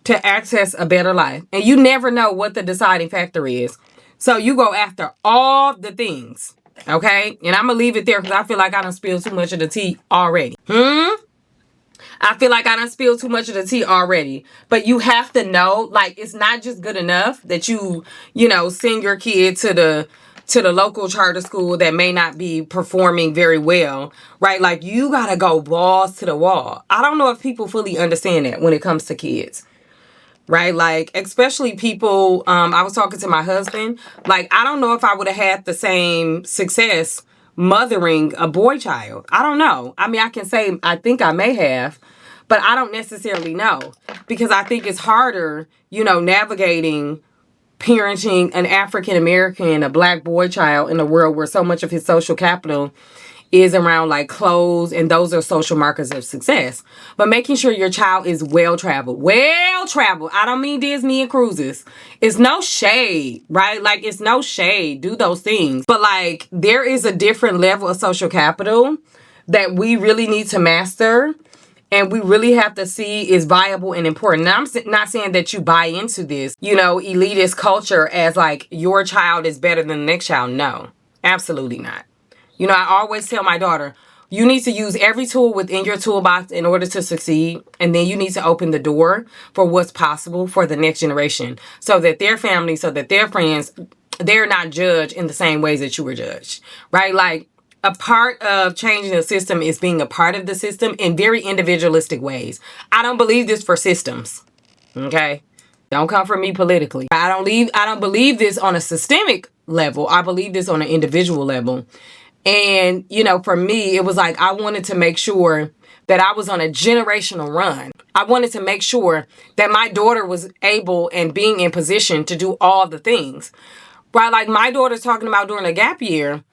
to access a better life. And you never know what the deciding factor is. So you go after all the things, okay? And I'm going to leave it there because I feel like I done spilled too much of the tea already. I feel like I done spilled too much of the tea already. But you have to know, like, it's not just good enough that you send your kid to the local charter school that may not be performing very well, right? Like, you got to go balls to the wall. I don't know if people fully understand that when it comes to kids, right? Like, especially people, I was talking to my husband, like, I don't know if I would have had the same success mothering a boy child. I don't know. I mean, I can say I think I may have, but I don't necessarily know, because I think it's harder, navigating parenting an African American, a black boy child in a world where so much of his social capital is around like clothes, and those are social markers of success. But making sure your child is well traveled. I don't mean Disney and cruises. It's no shade, right? Like, it's no shade. Do those things. But like, there is a different level of social capital that we really need to master, and we really have to see is viable and important. Now, I'm not saying that you buy into this, elitist culture as like your child is better than the next child. No, absolutely not. I always tell my daughter, you need to use every tool within your toolbox in order to succeed. And then you need to open the door for what's possible for the next generation, so that their family, so that their friends, they're not judged in the same ways that you were judged, right? Like, a part of changing the system is being a part of the system in very individualistic ways. I don't believe this for systems, okay? Don't come for me politically. I don't believe this on a systemic level. I believe this on an individual level. And, for me, it was like I wanted to make sure that I was on a generational run. I wanted to make sure that my daughter was able and being in position to do all the things. Right? Like, my daughter's talking about during a gap year,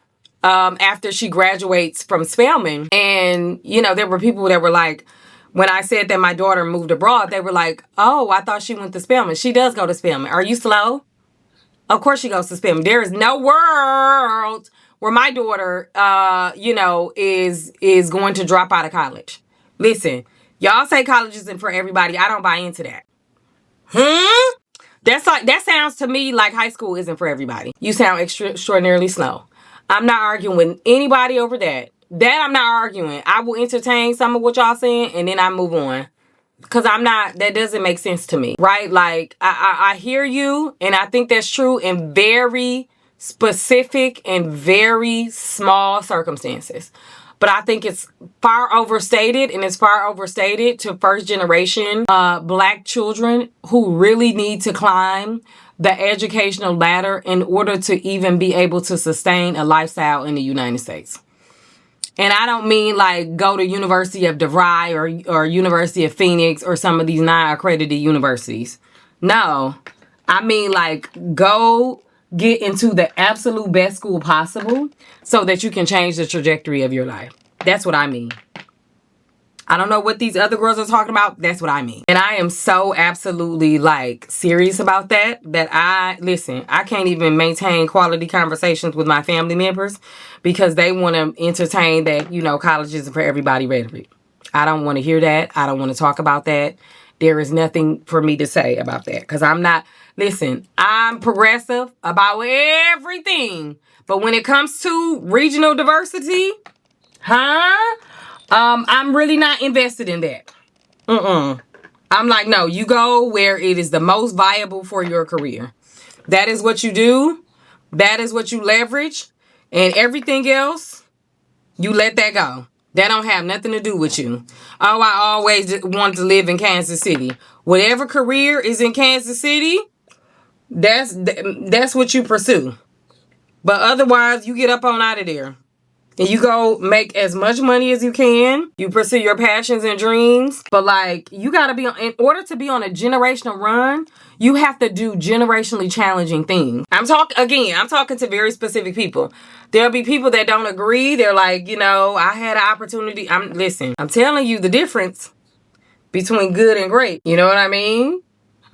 after she graduates from Spelman. And, there were people that were like, when I said that my daughter moved abroad, they were like, oh, I thought she went to Spelman. She does go to Spelman. Are you slow? Of course she goes to Spelman. There is no world where my daughter, is going to drop out of college. Listen, y'all say college isn't for everybody. I don't buy into that. That sounds to me like high school isn't for everybody. You sound extraordinarily slow. I'm not arguing with anybody over that. That I'm not arguing. I will entertain some of what y'all saying, and then I move on. Because that doesn't make sense to me, right? Like, I hear you, and I think that's true in very specific and very small circumstances. But I think it's far overstated, and it's far overstated to first generation black children who really need to climb the educational ladder in order to even be able to sustain a lifestyle in the United States. And I don't mean like go to University of DeVry or University of Phoenix or some of these non-accredited universities. No, I mean like go get into the absolute best school possible so that you can change the trajectory of your life. That's what I mean. I don't know what these other girls are talking about. That's what I mean. And I am so absolutely like serious about that I can't even maintain quality conversations with my family members because they want to entertain that, college isn't for everybody rhetoric. I don't want to hear that. I don't want to talk about that. There is nothing for me to say about that because I'm progressive about everything. But when it comes to regional diversity, I'm really not invested in that. I'm like, no, you go where it is the most viable for your career. That is what you do. That is what you leverage. And everything else, you let that go. That don't have nothing to do with you. Oh, I always wanted to live in Kansas City. Whatever career is in Kansas City, that's what you pursue. But otherwise, you get up on out of there. And you go make as much money as you can. You pursue your passions and dreams. But like, you gotta in order to be on a generational run, you have to do generationally challenging things. I'm talking to very specific people. There'll be people that don't agree. They're like, I had an opportunity. I'm telling you the difference between good and great. You know what I mean?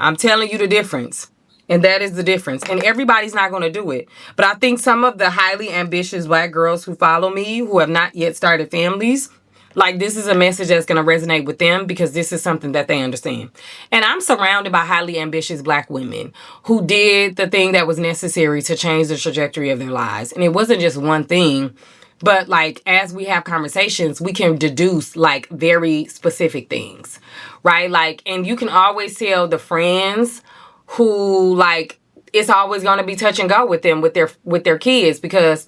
I'm telling you the difference. And that is the difference. And everybody's not going to do it. But I think some of the highly ambitious black girls who follow me, who have not yet started families, like this is a message that's going to resonate with them because this is something that they understand. And I'm surrounded by highly ambitious black women who did the thing that was necessary to change the trajectory of their lives. And it wasn't just one thing. But like, as we have conversations, we can deduce like very specific things, right? Like, and you can always tell the friends who like it's always going to be touch and go with them with their kids because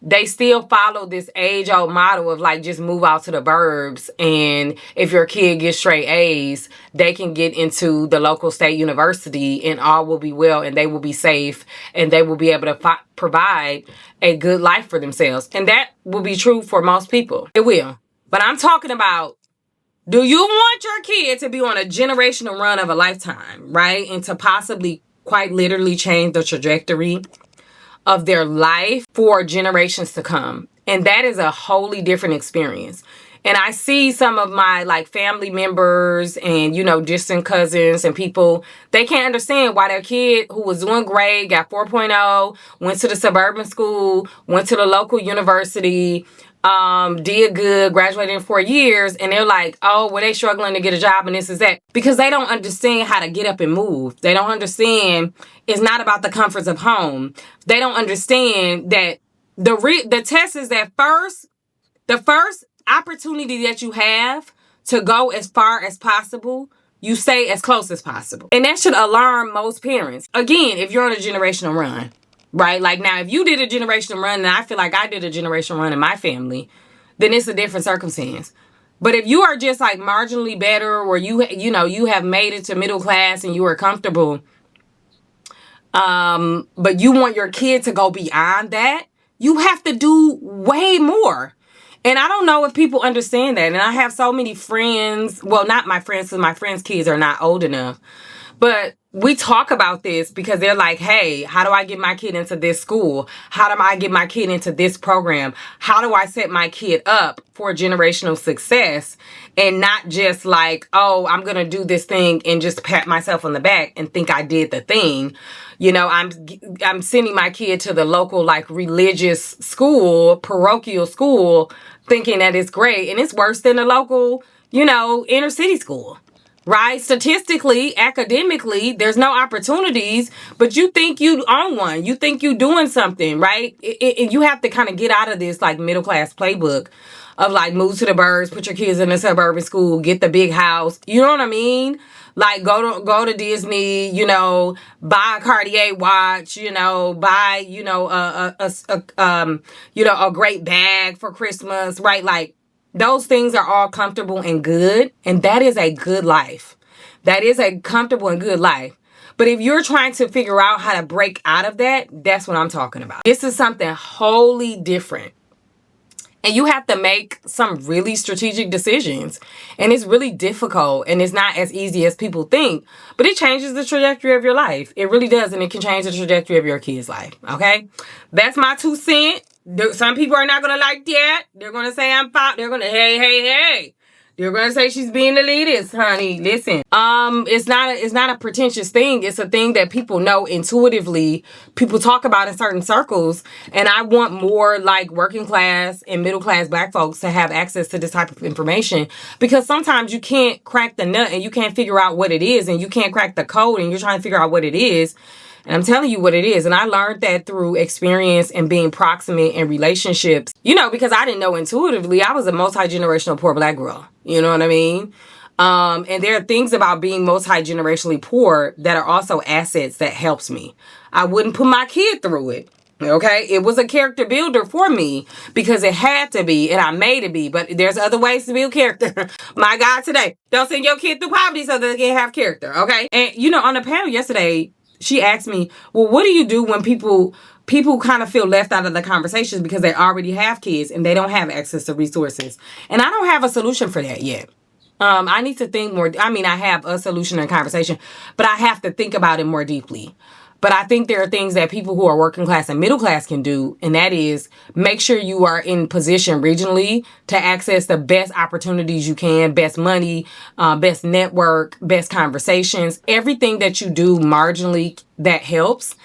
they still follow this age-old model of like just move out to the burbs, and if your kid gets straight A's, they can get into the local state university and all will be well, and they will be safe, and they will be able to provide a good life for themselves. And that will be true for most people. It will. But I'm talking about, do you want your kid to be on a generational run of a lifetime, right? And to possibly quite literally change the trajectory of their life for generations to come. And that is a wholly different experience. And I see some of my like family members and, you know, distant cousins and people, they can't understand why their kid who was doing great, got 4.0, went to the suburban school, went to the local university, did good, graduated in 4 years, and they're like, oh, well, they struggling to get a job and this is that. Because they don't understand how to get up and move. They don't understand it's not about the comforts of home. They don't understand that the test is that the first opportunity that you have to go as far as possible, you stay as close as possible. And that should alarm most parents. Again, if you're on a generational run. Right? Like now, if you did a generational run, and I feel like I did a generational run in my family, then it's a different circumstance. But if you are just like marginally better, or you have made it to middle class and you are comfortable, but you want your kid to go beyond that, you have to do way more. And I don't know if people understand that. And I have so many friends, well, not my friends, because my friends' kids are not old enough. But we talk about this because they're like, hey, how do I get my kid into this school? How do I get my kid into this program? How do I set my kid up for generational success? And not just like, oh, I'm going to do this thing and just pat myself on the back and think I did the thing. You know, I'm sending my kid to the local like religious school, parochial school, thinking that it's great. And it's worse than the local, inner city school. Right? Statistically, academically, there's no opportunities, but you think you own one. You think you doing something, right? You have to kind of get out of this like middle class playbook of like move to the burbs, put your kids in a suburban school, get the big house. You know what I mean? Like go to Disney, buy a Cartier watch, buy, a great bag for Christmas, right? Like, those things are all comfortable and good, and that is a good life. That is a comfortable and good life. But if you're trying to figure out how to break out of that, that's what I'm talking about. This is something wholly different. And you have to make some really strategic decisions. And it's really difficult, and it's not as easy as people think. But it changes the trajectory of your life. It really does, and it can change the trajectory of your kid's life, okay? That's my 2 cents. Some people are not going to like that. They're going to say I'm fine. They're going to, hey. They're going to say she's being the elitist, honey. Listen, it's not a pretentious thing. It's a thing that people know intuitively. People talk about in certain circles. And I want more like working class and middle class Black folks to have access to this type of information, because sometimes you can't crack the nut and you can't figure out what it is, and you can't crack the code and you're trying to figure out what it is. And I'm telling you what it is. And I learned that through experience and being proximate in relationships, because I didn't know intuitively. I was a multi-generational poor Black girl. You know what I mean? And there are things about being multi-generationally poor that are also assets that helps me. I wouldn't put my kid through it. Okay? It was a character builder for me because it had to be, and I made it be. But there's other ways to build character. My God, today. Don't send your kid through poverty so that they can have character. Okay? And, on the panel yesterday, she asked me, well, what do you do when people kind of feel left out of the conversations because they already have kids and they don't have access to resources? And I don't have a solution for that yet. I need to think more. I mean, I have a solution and conversation, but I have to think about it more deeply. But I think there are things that people who are working class and middle class can do, and that is make sure you are in position regionally to access the best opportunities you can, best money, best network, best conversations, everything that you do marginally that helps.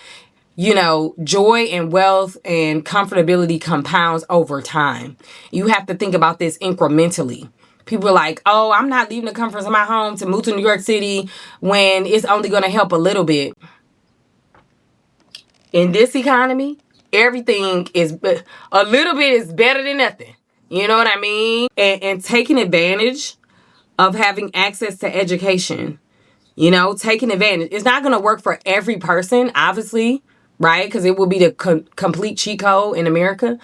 Joy and wealth and comfortability compounds over time. You have to think about this incrementally. People are like, oh, I'm not leaving the comforts of my home to move to New York City when it's only going to help a little bit. In this economy, everything is a little bit is better than nothing. You know what I mean? And taking advantage of having access to education, taking advantage. It's not going to work for every person, obviously, right? Because it will be the complete cheat code in America.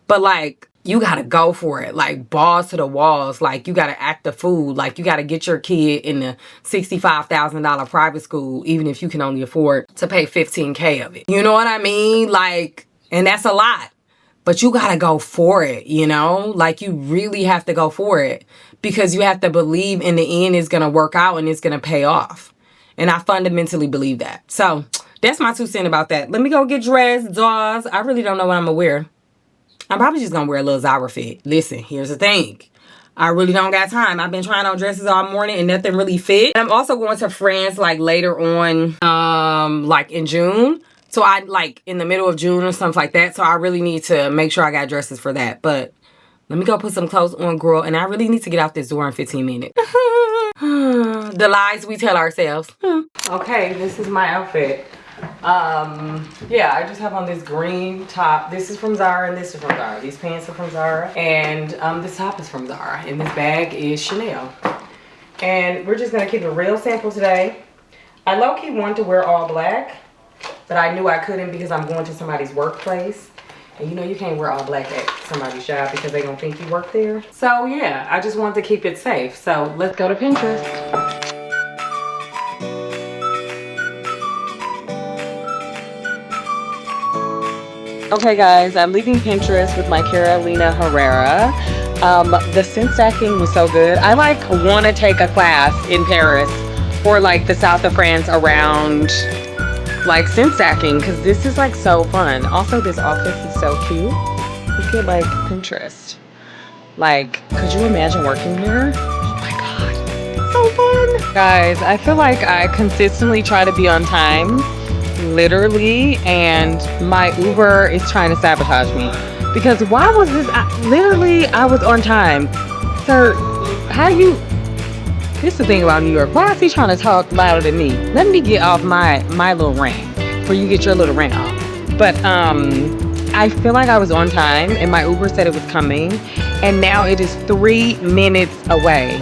But like, you gotta go for it, like balls to the walls. Like, you gotta act the fool. Like, you gotta get your kid in the $65,000 private school, even if you can only afford to pay $15K of it. You know what I mean? Like, and that's a lot. But you gotta go for it, you know? Like, you really have to go for it, because you have to believe in the end it's gonna work out and it's gonna pay off. And I fundamentally believe that. So that's my 2 cents about that. Let me go get dressed, dolls. I really don't know what I'm gonna wear. I'm probably just gonna wear a little Zara fit. Listen, here's the thing. I really don't got time. I've been trying on dresses all morning and nothing really fit. I'm also going to France like later on, like in June. So I like in the middle of June or something like that. So I really need to make sure I got dresses for that. But let me go put some clothes on, girl. And I really need to get out this door in 15 minutes. The lies we tell ourselves. Okay, this is my outfit. Yeah, I just have on this green top. This is from Zara and this is from Zara. These pants are from Zara, and this top is from Zara, and this bag is Chanel. And we're just gonna keep it real simple today. I low-key wanted to wear all black, but I knew I couldn't because I'm going to somebody's workplace, and you know you can't wear all black at somebody's job because they gonna think you work there. So yeah, I just wanted to keep it safe. So let's go to Pinterest. Okay guys, I'm leaving Pinterest with my Carolina Herrera. The scent stacking was so good. I like want to take a class in Paris or like the south of France around like scent stacking, because this is like so fun. Also, this office is so cute. Look at like Pinterest. Like, could you imagine working here? Oh my god, so fun. Guys, I feel like I consistently try to be on time. Literally, and my Uber is trying to sabotage me because why was this literally I was on time. Sir, how you, this is the thing about New York, why is he trying to talk louder than me? Let me get off my little rant before you get your little rant off. But I feel like I was on time and my Uber said it was coming, and now it is 3 minutes away.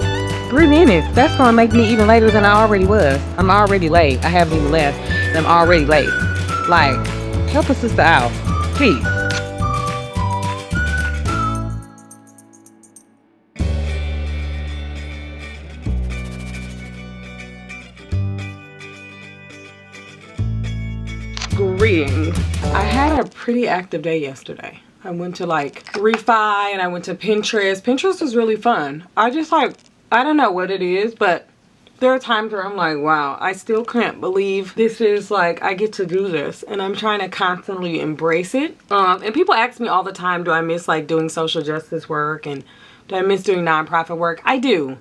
3 minutes, that's gonna make me even later than I already was. I'm already late. I haven't even left. I'm already late. Like, help a sister out, please. Greetings. I had a pretty active day yesterday. I went to like Refi and I went to Pinterest. Pinterest was really fun. I just like, I don't know what it is, but there are times where I'm like, wow, I still can't believe this is like, I get to do this. And I'm trying to constantly embrace it. And people ask me all the time, do I miss like doing social justice work? And do I miss doing nonprofit work? I do.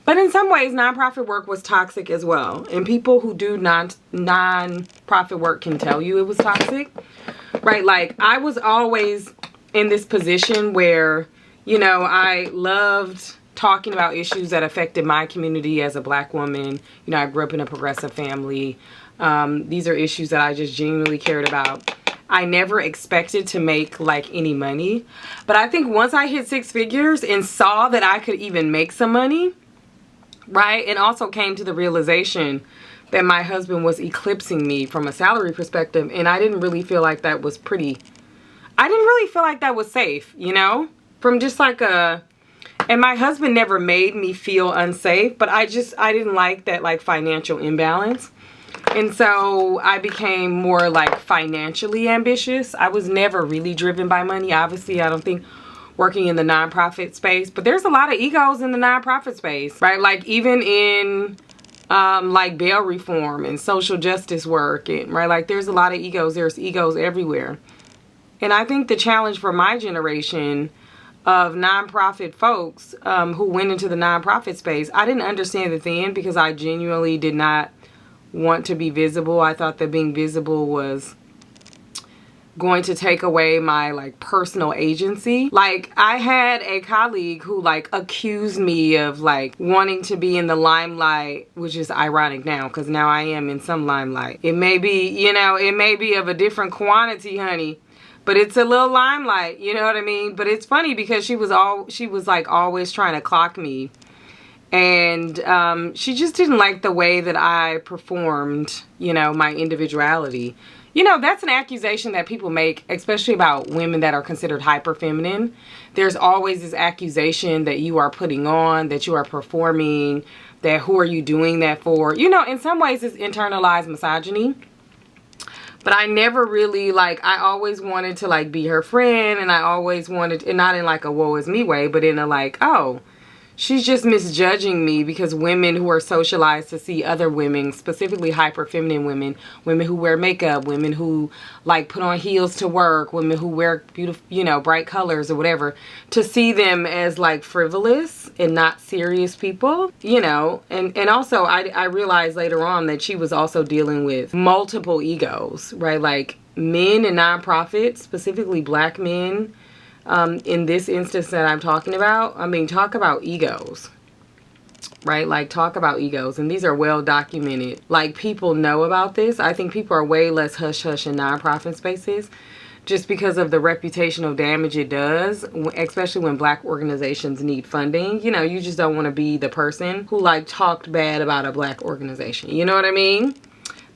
But in some ways, nonprofit work was toxic as well. And people who do nonprofit work can tell you it was toxic. Right? Like, I was always in this position where, you know, I loved talking about issues that affected my community as a black woman. You know, I grew up in a progressive family. These are issues that I just genuinely cared about. I never expected to make like any money. But I think once I hit 6 figures and saw that I could even make some money, right? And also came to the realization that my husband was eclipsing me from a salary perspective. And I didn't really feel like that was I didn't really feel like that was safe, you know? From just like and my husband never made me feel unsafe, but I didn't like that like financial imbalance. And so I became more like financially ambitious. I was never really driven by money. Obviously, I don't think working in the nonprofit space, but there's a lot of egos in the nonprofit space, right? Like even in like bail reform and social justice work, and right, like there's a lot of egos. There's egos everywhere. And I think the challenge for my generation of nonprofit folks who went into the nonprofit space, I didn't understand it then because I genuinely did not want to be visible. I thought that being visible was going to take away my like personal agency. Like I had a colleague who like accused me of like wanting to be in the limelight, which is ironic now because now I am in some limelight. It may be, you know, it may be of a different quantity, honey, but it's a little limelight, you know what I mean? But it's funny because she was like always trying to clock me. And she just didn't like the way that I performed, you know, my individuality. You know, that's an accusation that people make, especially about women that are considered hyper feminine. There's always this accusation that you are putting on, that you are performing, that who are you doing that for? You know, in some ways it's internalized misogyny. But I never really, like, I always wanted to, like, be her friend, and I always wanted, and not in like a woe is me way, but in a like, oh, she's just misjudging me, because women who are socialized to see other women, specifically hyper feminine women, women who wear makeup, women who like put on heels to work, women who wear beautiful, you know, bright colors or whatever, to see them as like frivolous and not serious people, you know. And also I realized later on that she was also dealing with multiple egos, right? Like men in nonprofits, specifically black men, in this instance that I'm talking about, I mean, talk about egos, right? Like, talk about egos. And these are well documented. Like, people know about this. I think people are way less hush-hush in nonprofit spaces just because of the reputational damage it does, especially when black organizations need funding. You know, you just don't want to be the person who, like, talked bad about a black organization. You know what I mean?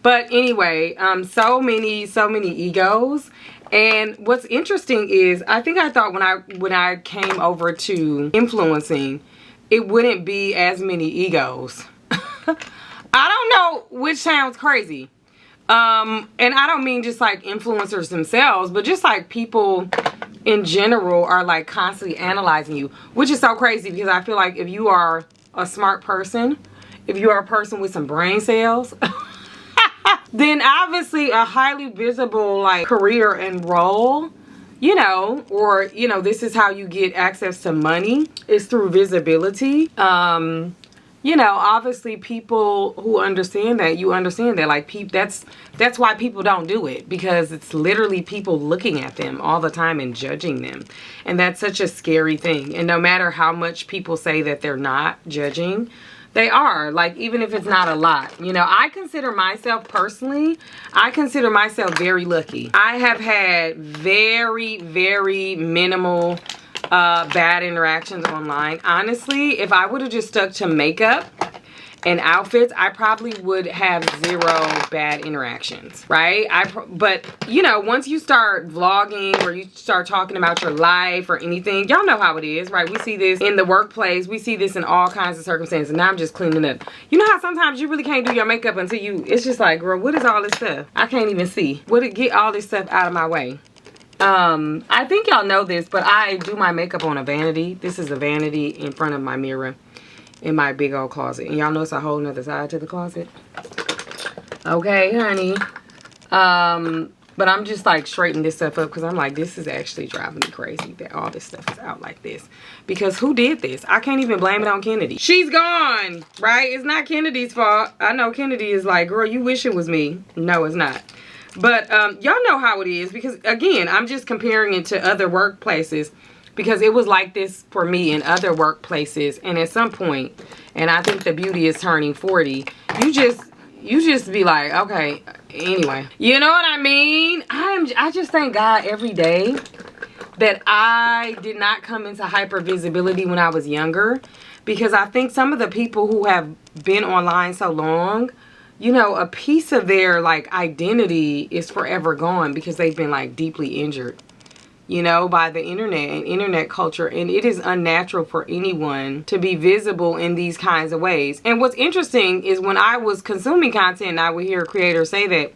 But anyway, so many egos. And what's interesting is, I think I thought when I came over to influencing, it wouldn't be as many egos. I don't know, which sounds crazy. And I don't mean just like influencers themselves, but just like people in general are like constantly analyzing you, which is so crazy, because I feel like if you are a smart person, if you are a person with some brain cells, then obviously a highly visible like career and role, you know, or, you know, this is how you get access to money, is through visibility. You know, obviously people who understand that, you understand that, like, that's why people don't do it, because it's literally people looking at them all the time and judging them. And that's such a scary thing. And no matter how much people say that they're not judging, they are, like, even if it's not a lot. You know, I consider myself personally, I consider myself very lucky. I have had very, very minimal bad interactions online. Honestly, if I would have just stuck to makeup and outfits, I probably would have 0 bad interactions, right? But you know, once you start vlogging or you start talking about your life or anything, y'all know how it is, right? We see this in the workplace, we see this in all kinds of circumstances. Now I'm just cleaning up. You know how sometimes you really can't do your makeup until it's just like, girl, what is all this stuff? I can't even see. Get all this stuff out of my way. I think y'all know this, but I do my makeup on a vanity. This is a vanity in front of my mirror in my big old closet. And y'all know it's a whole nother side to the closet. Okay, honey. But I'm just like straightening this stuff up, because I'm like, this is actually driving me crazy that all this stuff is out like this. Because who did this? I can't even blame it on Kennedy. She's gone, right? It's not Kennedy's fault. I know Kennedy is like, girl, you wish it was me. No, it's not. But y'all know how it is, because again, I'm just comparing it to other workplaces, because it was like this for me in other workplaces. And at some point, and I think the beauty is turning 40, you just be like, okay, anyway, you know what I mean? I just thank God every day that I did not come into hyper visibility when I was younger, because I think some of the people who have been online so long, you know, a piece of their like identity is forever gone, because they've been like deeply injured, you know, by the internet and internet culture. And it is unnatural for anyone to be visible in these kinds of ways. And what's interesting is, when I was consuming content and I would hear creators say that,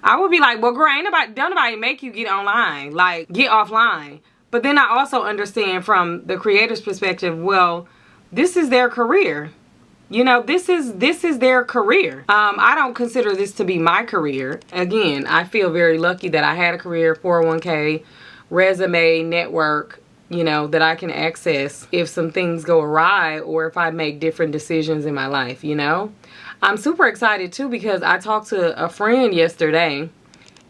I would be like, well, girl, don't nobody make you get online, like get offline. But then I also understand from the creator's perspective, well, this is their career. You know, this is their career. I don't consider this to be my career. Again, I feel very lucky that I had a career, 401k, resume, network, you know, that I can access if some things go awry or if I make different decisions in my life, you know. I'm super excited too, because I talked to a friend yesterday,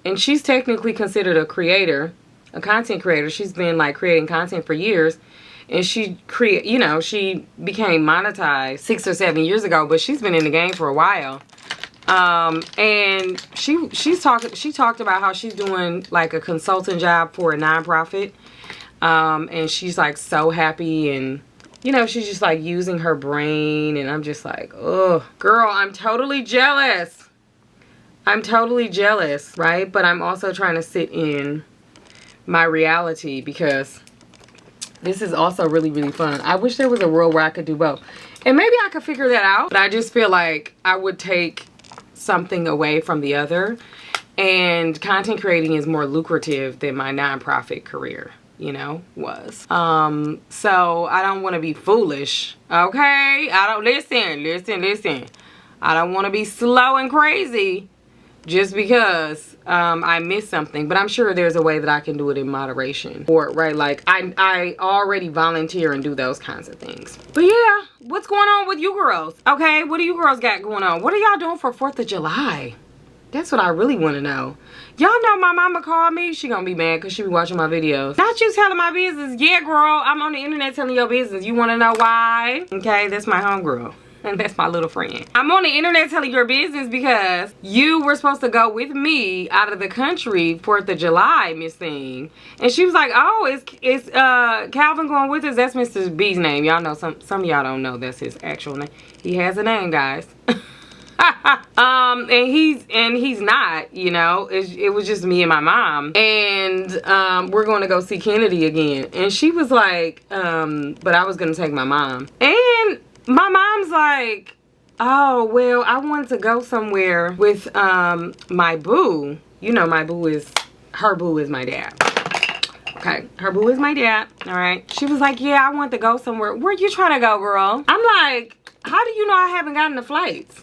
and she's technically considered a creator, a content creator. She's been like creating content for years. And she became monetized 6 or 7 years ago, but she's been in the game for a while. And she talked about how she's doing like a consulting job for a nonprofit. And she's like so happy, and you know, she's just like using her brain, and I'm just like, oh, girl, I'm totally jealous. I'm totally jealous, right? But I'm also trying to sit in my reality because this is also really, really fun. I wish there was a world where I could do both. And maybe I could figure that out. But I just feel like I would take something away from the other. And content creating is more lucrative than my nonprofit career, you know, was. So I don't want to be foolish, okay? I don't, listen. I don't want to be slow and crazy just because I missed something. But I'm sure there's a way that I can do it in moderation. Or, right, like, I already volunteer and do those kinds of things. But yeah, what's going on with you girls? Okay, what do you girls got going on? What are y'all doing for 4th of July? That's what I really want to know. Y'all know my mama called me. She gonna be mad because she be watching my videos. Not you telling my business. Yeah, girl, I'm on the internet telling your business. You want to know why? Okay, that's my homegirl. And that's my little friend. I'm on the internet telling your business because you were supposed to go with me out of the country 4th of July, Miss Thing. And she was like, oh, is Calvin going with us? That's Mr. B's name. Y'all know, some of y'all don't know that's his actual name. He has a name, guys. And he's not, you know. It was just me and my mom, and we're going to go see Kennedy again. And she was like, but I was gonna take my mom, and my mom's like, oh well, I wanted to go somewhere with my boo. You know, my boo is, her boo is my dad. Okay, her boo is my dad. All right. She was like, yeah, I want to go somewhere. Where you trying to go, girl? I'm like, how do you know I haven't gotten the flights?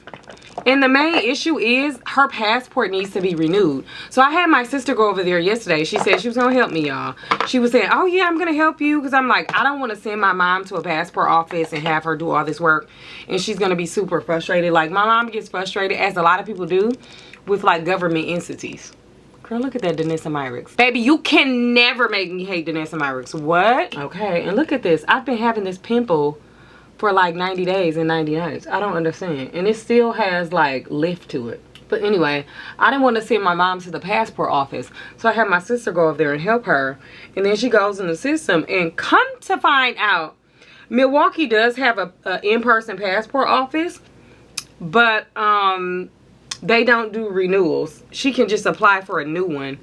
And the main issue is her passport needs to be renewed. So I had my sister go over there yesterday. She said she was going to help me, y'all. She was saying, oh yeah, I'm going to help you. Because I'm like, I don't want to send my mom to a passport office and have her do all this work. And she's going to be super frustrated. Like, my mom gets frustrated, as a lot of people do, with like government entities. Girl, look at that Tenicka Myricks. Baby, you can never make me hate Tenicka Myricks. What? Okay, and look at this. I've been having this pimple for like 90 days and 90 nights. I don't understand. And it still has like lift to it. But anyway, I didn't want to send my mom to the passport office. So I had my sister go over there and help her. And then she goes in the system, and come to find out, Milwaukee does have a in-person passport office. But they don't do renewals. She can just apply for a new one,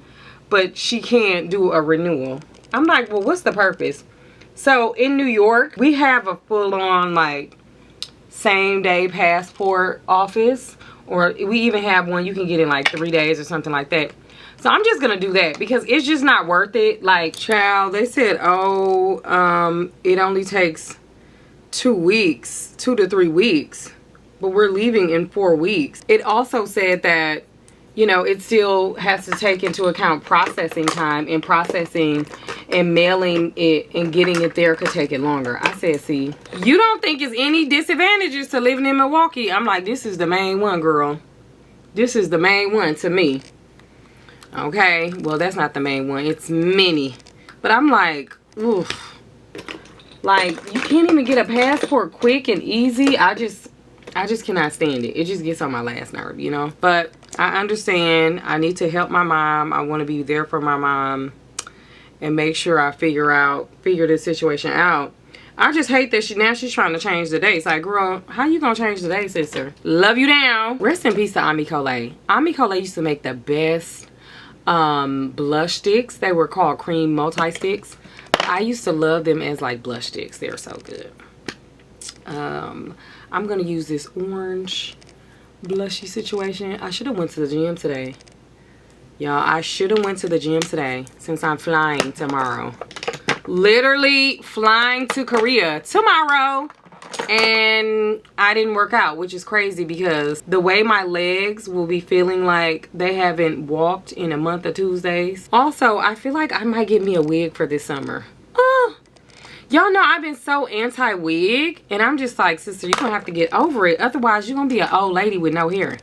but she can't do a renewal. I'm like, well, what's the purpose? So in New York, we have a full-on like same-day passport office, or we even have one you can get in like 3 days or something like that. So I'm just gonna do that because it's just not worth it. Like, child, they said, oh, it only takes 2 to 3 weeks, but we're leaving in 4 weeks. It also said that, you know, it still has to take into account processing time, and processing and mailing it and getting it there could take it longer. I said, see, you don't think it's any disadvantages to living in Milwaukee? I'm like, this is the main one, girl. This is the main one to me. Okay, well, that's not the main one. It's many. But I'm like, oof. Like, you can't even get a passport quick and easy. I just cannot stand it. It just gets on my last nerve, you know? But I understand. I need to help my mom. I want to be there for my mom and make sure I figure this situation out. I just hate that she's trying to change the dates. Like, girl, how you gonna change the date, sister? Love you down. Rest in peace to Ami Coley. Ami Coley used to make the best blush sticks. They were called cream multi-sticks. I used to love them as like blush sticks. They're so good. I'm gonna use this orange blushy situation. I should have went to the gym today. Y'all, I should have went to the gym today since I'm flying tomorrow. Literally flying to Korea tomorrow. And I didn't work out, which is crazy because the way my legs will be feeling like they haven't walked in a month of Tuesdays. Also, I feel like I might get me a wig for this summer. Y'all know I've been so anti-wig, and I'm just like, sister, you're gonna have to get over it. Otherwise, you're gonna be an old lady with no hair.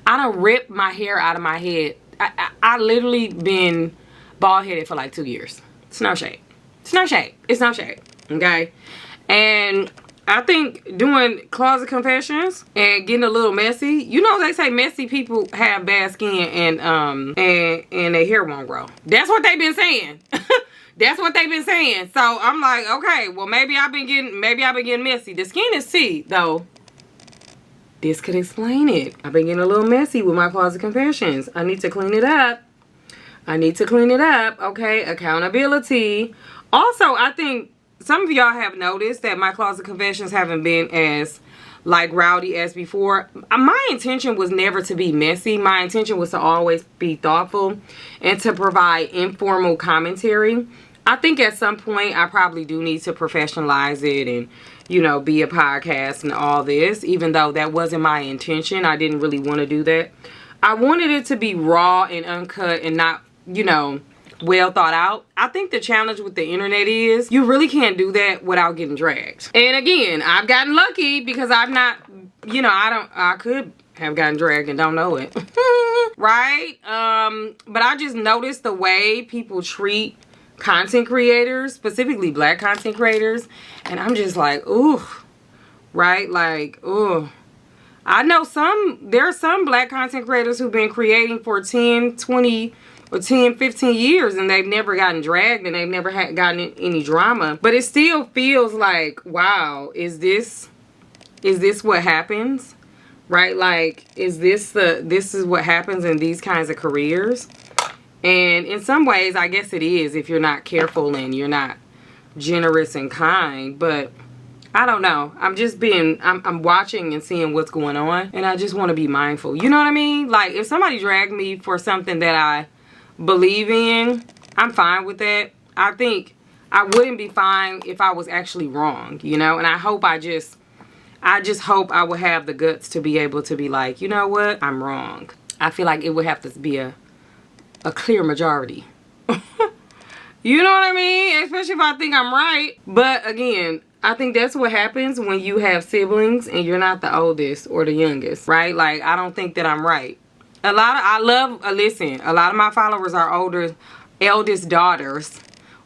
I done ripped my hair out of my head. I literally been bald-headed for like 2 years. It's no shade. It's no shade. It's no shade. Okay? And I think doing closet confessions and getting a little messy, you know, they say messy people have bad skin and their hair won't grow. That's what they've been saying. That's what they've been saying. So I'm like, okay, well, maybe I've been getting messy. The skin is C though. this could explain it. I've been getting a little messy with my closet confessions. I need to clean it up. Okay, accountability. Also, I think some of y'all have noticed that my closet confessions haven't been as like rowdy as before. My intention was never to be messy. My intention was to always be thoughtful and to provide informal commentary. I think at some point I probably do need to professionalize it and, you know, be a podcast and all this, even though that wasn't my intention. I didn't really want to do that. I wanted it to be raw and uncut and not, you know, well thought out. I think the challenge with the internet is you really can't do that without getting dragged. And again, I've gotten lucky because I've not, you know, I could have gotten dragged and don't know it. Right? But I just noticed the way people treat content creators, specifically black content creators, and I'm just like, ooh, right? Like, ooh. I know there are some black content creators who've been creating for 10, 20, or 10, 15 years and they've never gotten dragged and they've never gotten any drama. But it still feels like, wow, is this what happens? Right? Like, this is what happens in these kinds of careers? And in some ways, I guess it is if you're not careful and you're not generous and kind. But I don't know. I'm watching and seeing what's going on. And I just want to be mindful. You know what I mean? Like, if somebody dragged me for something that I believe in, I'm fine with that. I think I wouldn't be fine if I was actually wrong, you know? And I just hope I would have the guts to be able to be like, you know what? I'm wrong. I feel like it would have to be a clear majority. You know what I mean? Especially if I think I'm right. But again, I think that's what happens when you have siblings and you're not the oldest or the youngest, right? Like, I don't think that I'm right. Listen, a lot of my followers are eldest daughters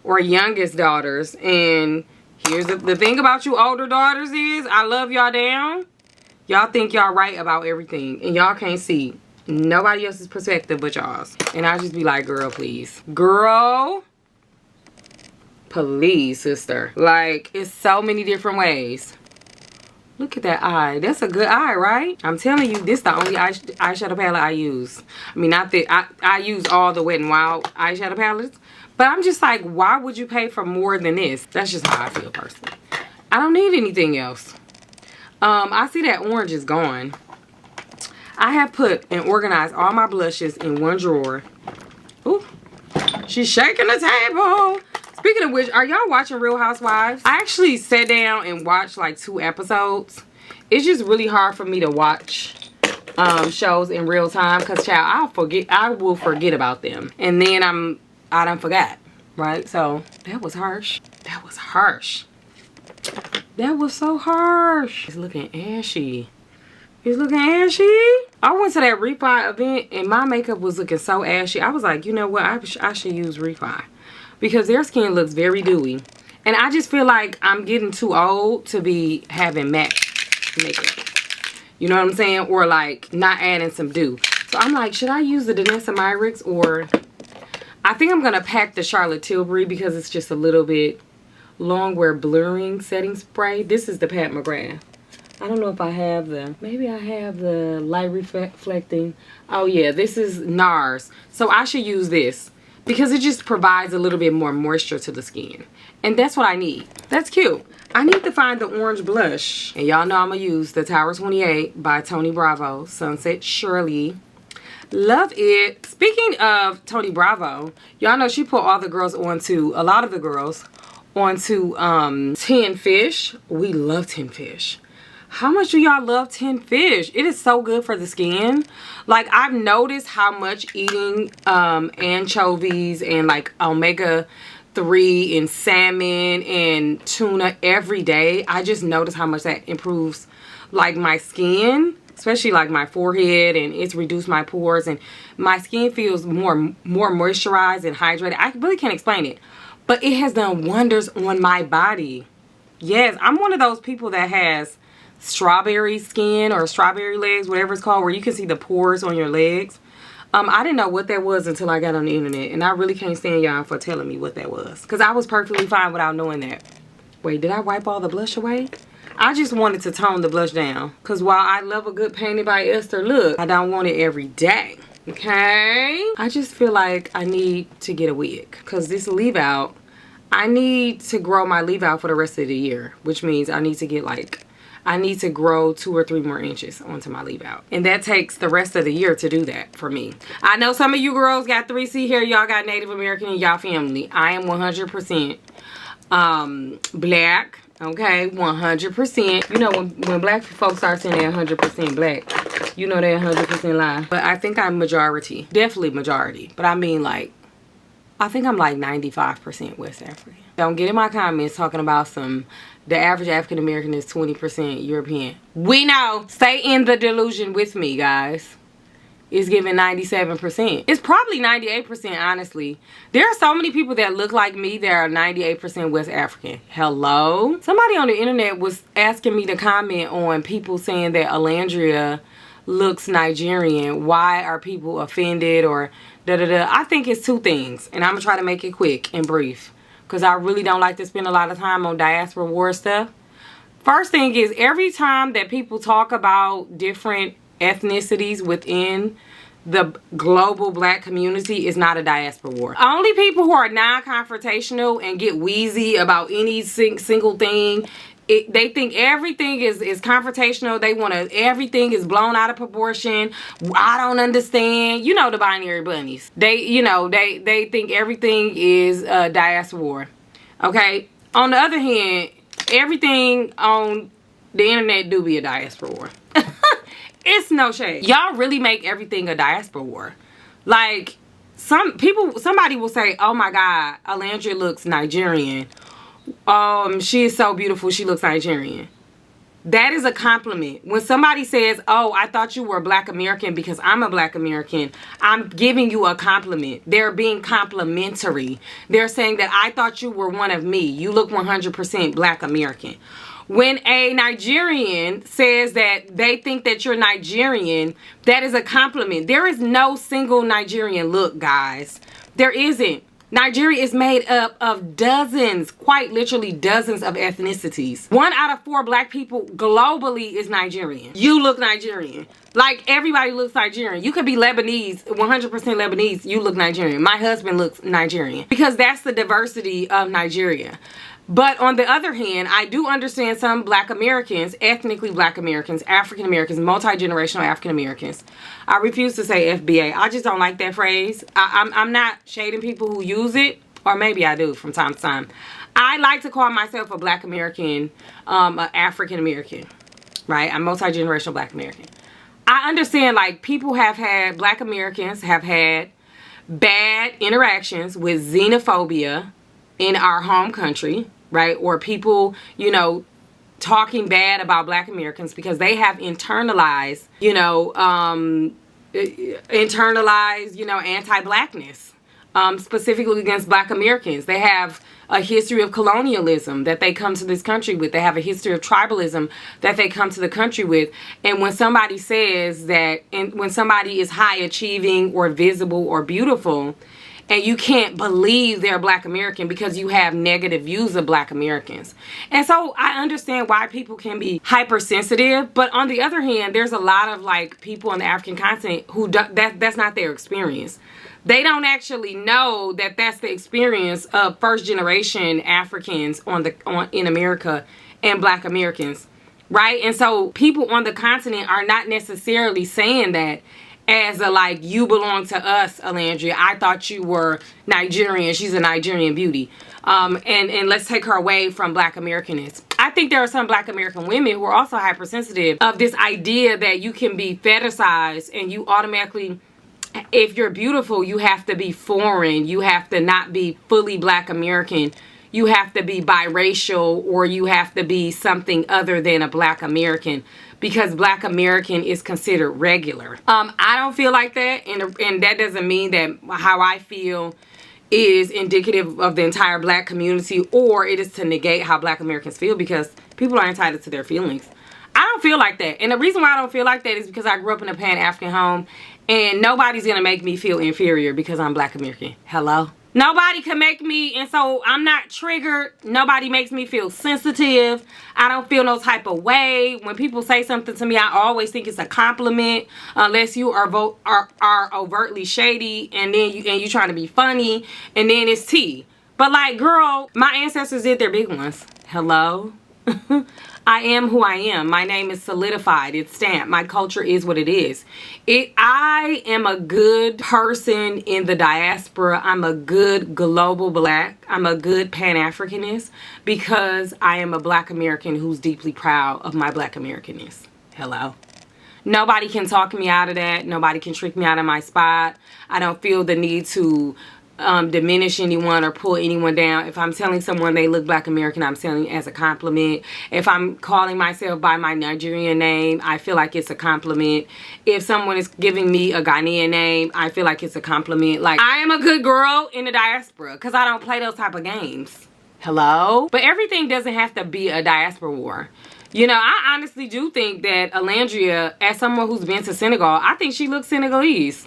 or youngest daughters. And here's the thing about you older daughters is I love y'all down. Y'all think y'all right about everything and y'all can't see nobody else's perspective but y'all's. And I just be like, girl, please. Girl, please, sister. Like, it's so many different ways. Look at that eye. That's a good eye, right? I'm telling you, this is the only eyeshadow palette I use. I mean, not that I use all the Wet n Wild eyeshadow palettes. But I'm just like, why would you pay for more than this? That's just how I feel personally. I don't need anything else. I see that orange is gone. I have put and organized all my blushes in one drawer. Ooh, she's shaking the table. Speaking of which, are y'all watching Real Housewives? I actually sat down and watched like 2 episodes. It's just really hard for me to watch shows in real time because, child, I will forget about them. And then I done forgot, right? So that was harsh. That was harsh. That was so harsh. It's looking ashy. It's looking ashy. I went to that Refi event and my makeup was looking so ashy. I was like, you know what? I should use Refi because their skin looks very dewy. And I just feel like I'm getting too old to be having matte makeup. You know what I'm saying? Or like not adding some dew. So I'm like, should I use the Danessa Myricks or... I think I'm going to pack the Charlotte Tilbury because it's just a little bit long wear blurring setting spray. This is the Pat McGrath. I don't know if I have maybe I have the light reflecting. Oh yeah, this is NARS. So I should use this because it just provides a little bit more moisture to the skin. And that's what I need. That's cute. I need to find the orange blush. And y'all know I'm going to use the Tower 28 by Tony Bravo, Sunset Shirley. Love it. Speaking of Tony Bravo, y'all know she put a lot of the girls onto 10 Fish. We love 10 Fish. How much do y'all love 10 Fish? It is so good for the skin. Like, I've noticed how much eating anchovies and like omega-3 and salmon and tuna every day. I just noticed how much that improves like my skin, especially like my forehead, and it's reduced my pores and my skin feels more moisturized and hydrated. I really can't explain it, but it has done wonders on my body. Yes, I'm one of those people that has strawberry skin or strawberry legs, whatever it's called, where you can see the pores on your legs. I didn't know what that was until I got on the internet, and I really can't stand y'all for telling me what that was because I was perfectly fine without knowing that. Wait, did I wipe all the blush away? I just wanted to tone the blush down. Because while I love a good Painted by Esther look, I don't want it every day. Okay? I just feel like I need to get a wig. Because this leave out, I need to grow my leave out for the rest of the year. Which means I need to get like, I need to grow 2 or 3 more inches onto my leave out. And that takes the rest of the year to do that for me. I know some of you girls got 3C hair. Y'all got Native American in y'all family. I am 100% black. Okay, 100%. You know, when black folks start saying they're 100% black, you know they're 100% lie. But I think I'm majority. Definitely majority. But I mean, like, I think I'm like 95% West African. Don't get in my comments talking about the average African American is 20% European. We know. Stay in the delusion with me, guys. It's giving 97%. It's probably 98%, honestly. There are so many people that look like me that are 98% West African. Hello? Somebody on the internet was asking me to comment on people saying that Alandria looks Nigerian. Why are people offended or da-da-da? I think it's 2 things. And I'm going to try to make it quick and brief. Because I really don't like to spend a lot of time on diaspora war stuff. First thing is, every time that people talk about different ethnicities within the global black community is not a diaspora war. Only people who are non-confrontational and get wheezy about any single thing, they think everything is confrontational. They want to, everything is blown out of proportion. I don't understand. You know the binary bunnies. They think everything is a diaspora war. Okay? On the other hand, everything on the internet do be a diaspora war. It's no shade. Y'all really make everything a diaspora war. Like, somebody will say, oh my God, Alandria looks Nigerian. She is so beautiful, she looks Nigerian. That is a compliment. When somebody says, oh, I thought you were Black American because I'm a Black American, I'm giving you a compliment. They're being complimentary. They're saying that I thought you were one of me. You look 100% Black American. When a Nigerian says that they think that you're Nigerian, that is a compliment. There is no single Nigerian look, guys. There isn't. Nigeria is made up of dozens, quite literally dozens of ethnicities. 1 out of 4 black people globally is Nigerian. You look Nigerian. Like, everybody looks Nigerian. You could be Lebanese, 100% Lebanese, you look Nigerian. My husband looks Nigerian. Because that's the diversity of Nigeria. But on the other hand, I do understand some Black Americans, ethnically Black Americans, African Americans, multi-generational African Americans. I refuse to say FBA. I just don't like that phrase. I'm not shading people who use it, or maybe I do from time to time. I like to call myself a Black American, African American, right? I'm multi-generational Black American. I understand, like, people have had, Black Americans have had bad interactions with xenophobia in our home country, right? Or people, you know, talking bad about Black Americans because they have internalized, anti-Blackness, specifically against Black Americans. They have a history of colonialism that they come to this country with. They have a history of tribalism that they come to the country with. And when somebody says that, and when somebody is high achieving or visible or beautiful, and you can't believe they're Black American because you have negative views of Black Americans. And so I understand why people can be hypersensitive, but on the other hand, there's a lot of like people on the African continent who that's not their experience. They don't actually know that that's the experience of first generation Africans in America and Black Americans, right? And so people on the continent are not necessarily saying that as a, like, you belong to us, Alandria. I thought you were Nigerian. She's a Nigerian beauty. And let's take her away from Black Americanness. I think there are some Black American women who are also hypersensitive of this idea that you can be fetishized and you automatically, if you're beautiful, you have to be foreign. You have to not be fully Black American. You have to be biracial, or you have to be something other than a Black American, because Black American is considered regular. I don't feel like that, and that doesn't mean that how I feel is indicative of the entire Black community, or it is to negate how Black Americans feel, because people are entitled to their feelings. I don't feel like that, and the reason why I don't feel like that is because I grew up in a Pan-African home, and nobody's gonna make me feel inferior because I'm Black American. Hello? Nobody can make me, and so I'm not triggered. Nobody makes me feel sensitive. I don't feel no type of way. When people say something to me, I always think it's a compliment, unless you are overtly shady, and then you trying to be funny, and then it's tea. But like, girl, my ancestors did their big ones. Hello? I am who I am. My name is solidified. It's stamped. My culture is what it is. I am a good person in the diaspora. I'm a good global black. I'm a good Pan-Africanist because I am a black American who's deeply proud of my black Americanness. Hello? Nobody can talk me out of that. Nobody can trick me out of my spot. I don't feel the need to diminish anyone or pull anyone down. If I'm telling someone they look black American, I'm telling it as a compliment. If I'm calling myself by my Nigerian name, I feel like it's a compliment. If someone is giving me a Ghanaian name, I feel like it's a compliment. Like, I am a good girl in the diaspora because I don't play those type of games. Hello? But everything doesn't have to be a diaspora war. You know, I honestly do think that Alandria, as someone who's been to Senegal, I think she looks Senegalese.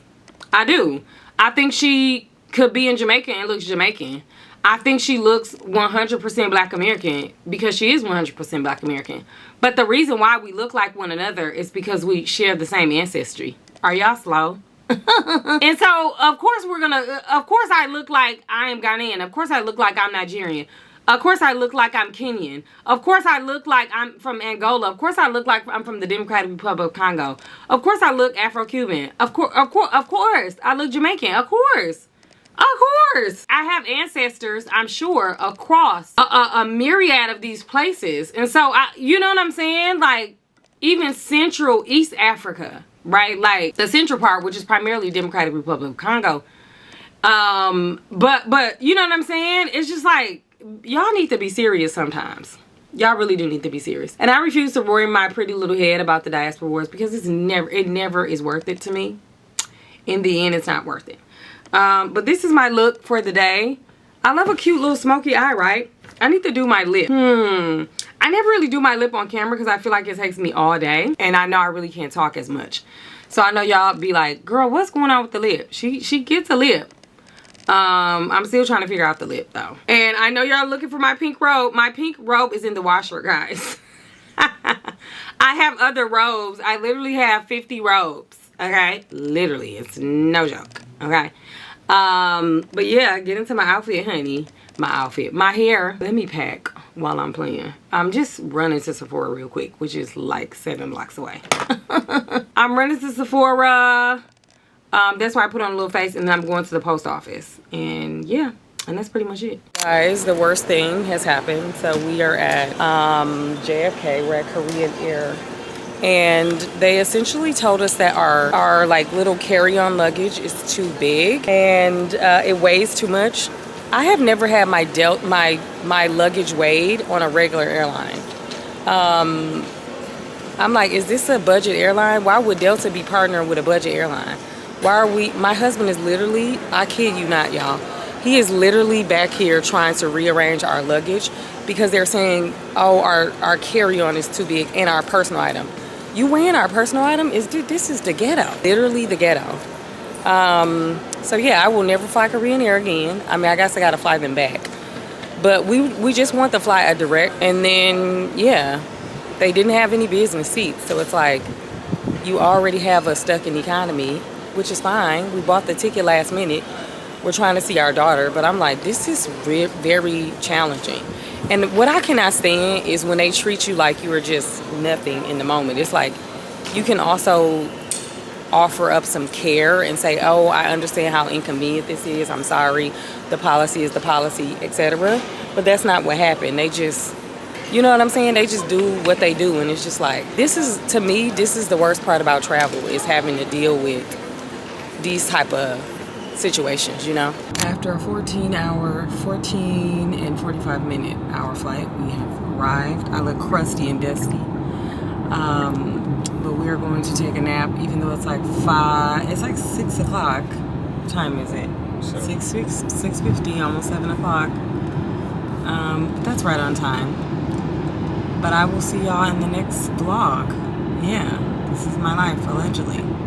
I do. I think she could be in Jamaica and looks Jamaican. I think she looks 100% black American because she is 100% black American. But the reason why we look like one another is because we share the same ancestry. Are y'all slow? And so, of course, I look like I am Ghanaian. Of course, I look like I'm Nigerian. Of course, I look like I'm Kenyan. Of course, I look like I'm from Angola. Of course, I look like I'm from the Democratic Republic of Congo. Of course, I look Afro-Cuban. Of course, I look Jamaican. Of course. I have ancestors, I'm sure, across a myriad of these places. And so, you know what I'm saying? Like, even Central East Africa, right? Like, the central part, which is primarily Democratic Republic of Congo. But you know what I'm saying? It's just like, y'all need to be serious sometimes. Y'all really do need to be serious. And I refuse to worry my pretty little head about the diaspora wars because it never is worth it to me. In the end, it's not worth it. But this is my look for the day. I love a cute little smoky eye, right? I need to do my lip. I never really do my lip on camera because I feel like it takes me all day. And I know I really can't talk as much. So I know y'all be like, girl, what's going on with the lip? She gets a lip. I'm still trying to figure out the lip though. And I know y'all looking for my pink robe. My pink robe is in the washer, guys. I have other robes. I literally have 50 robes. Okay? Literally. It's no joke. Okay? But yeah, get into my outfit, honey. My hair. Let me pack while I'm playing. I'm just running to Sephora real quick, which is like 7 blocks away. I'm running to Sephora. That's why I put on a little face, and then I'm going to the post office. And yeah, and that's pretty much it. Guys, the worst thing has happened. So we are at JFK. We're at Korean Air. And they essentially told us that our like little carry-on luggage is too big and it weighs too much. I have never had my luggage weighed on a regular airline. I'm like, is this a budget airline? Why would Delta be partnering with a budget airline? Why are we? My husband is literally, I kid you not, y'all. He is literally back here trying to rearrange our luggage because they're saying, oh, our carry-on is too big and our personal item. You weighing our personal item? This is the ghetto. Literally the ghetto. So yeah, I will never fly Korean Air again. I mean, I guess I gotta fly them back. But we just want to fly a direct. And then, yeah, they didn't have any business seats. So it's like, you already have us stuck in economy, which is fine. We bought the ticket last minute. We're trying to see our daughter. But I'm like, this is very challenging. And what I cannot stand is when they treat you like you are just nothing in the moment. It's like, you can also offer up some care and say, oh, I understand how inconvenient this is. I'm sorry. The policy is the policy, etc. But that's not what happened. They just, you know what I'm saying? They just do what they do. And it's just like, to me, this is the worst part about travel, is having to deal with these type of situations, you know? After a 14 and 45 minute hour flight, we have arrived. I look crusty and dusty. But we're going to take a nap, even though it's like 6 o'clock. What time is it? 6:50, almost 7 o'clock. But that's right on time. But I will see y'all in the next vlog. Yeah, this is my life, allegedly.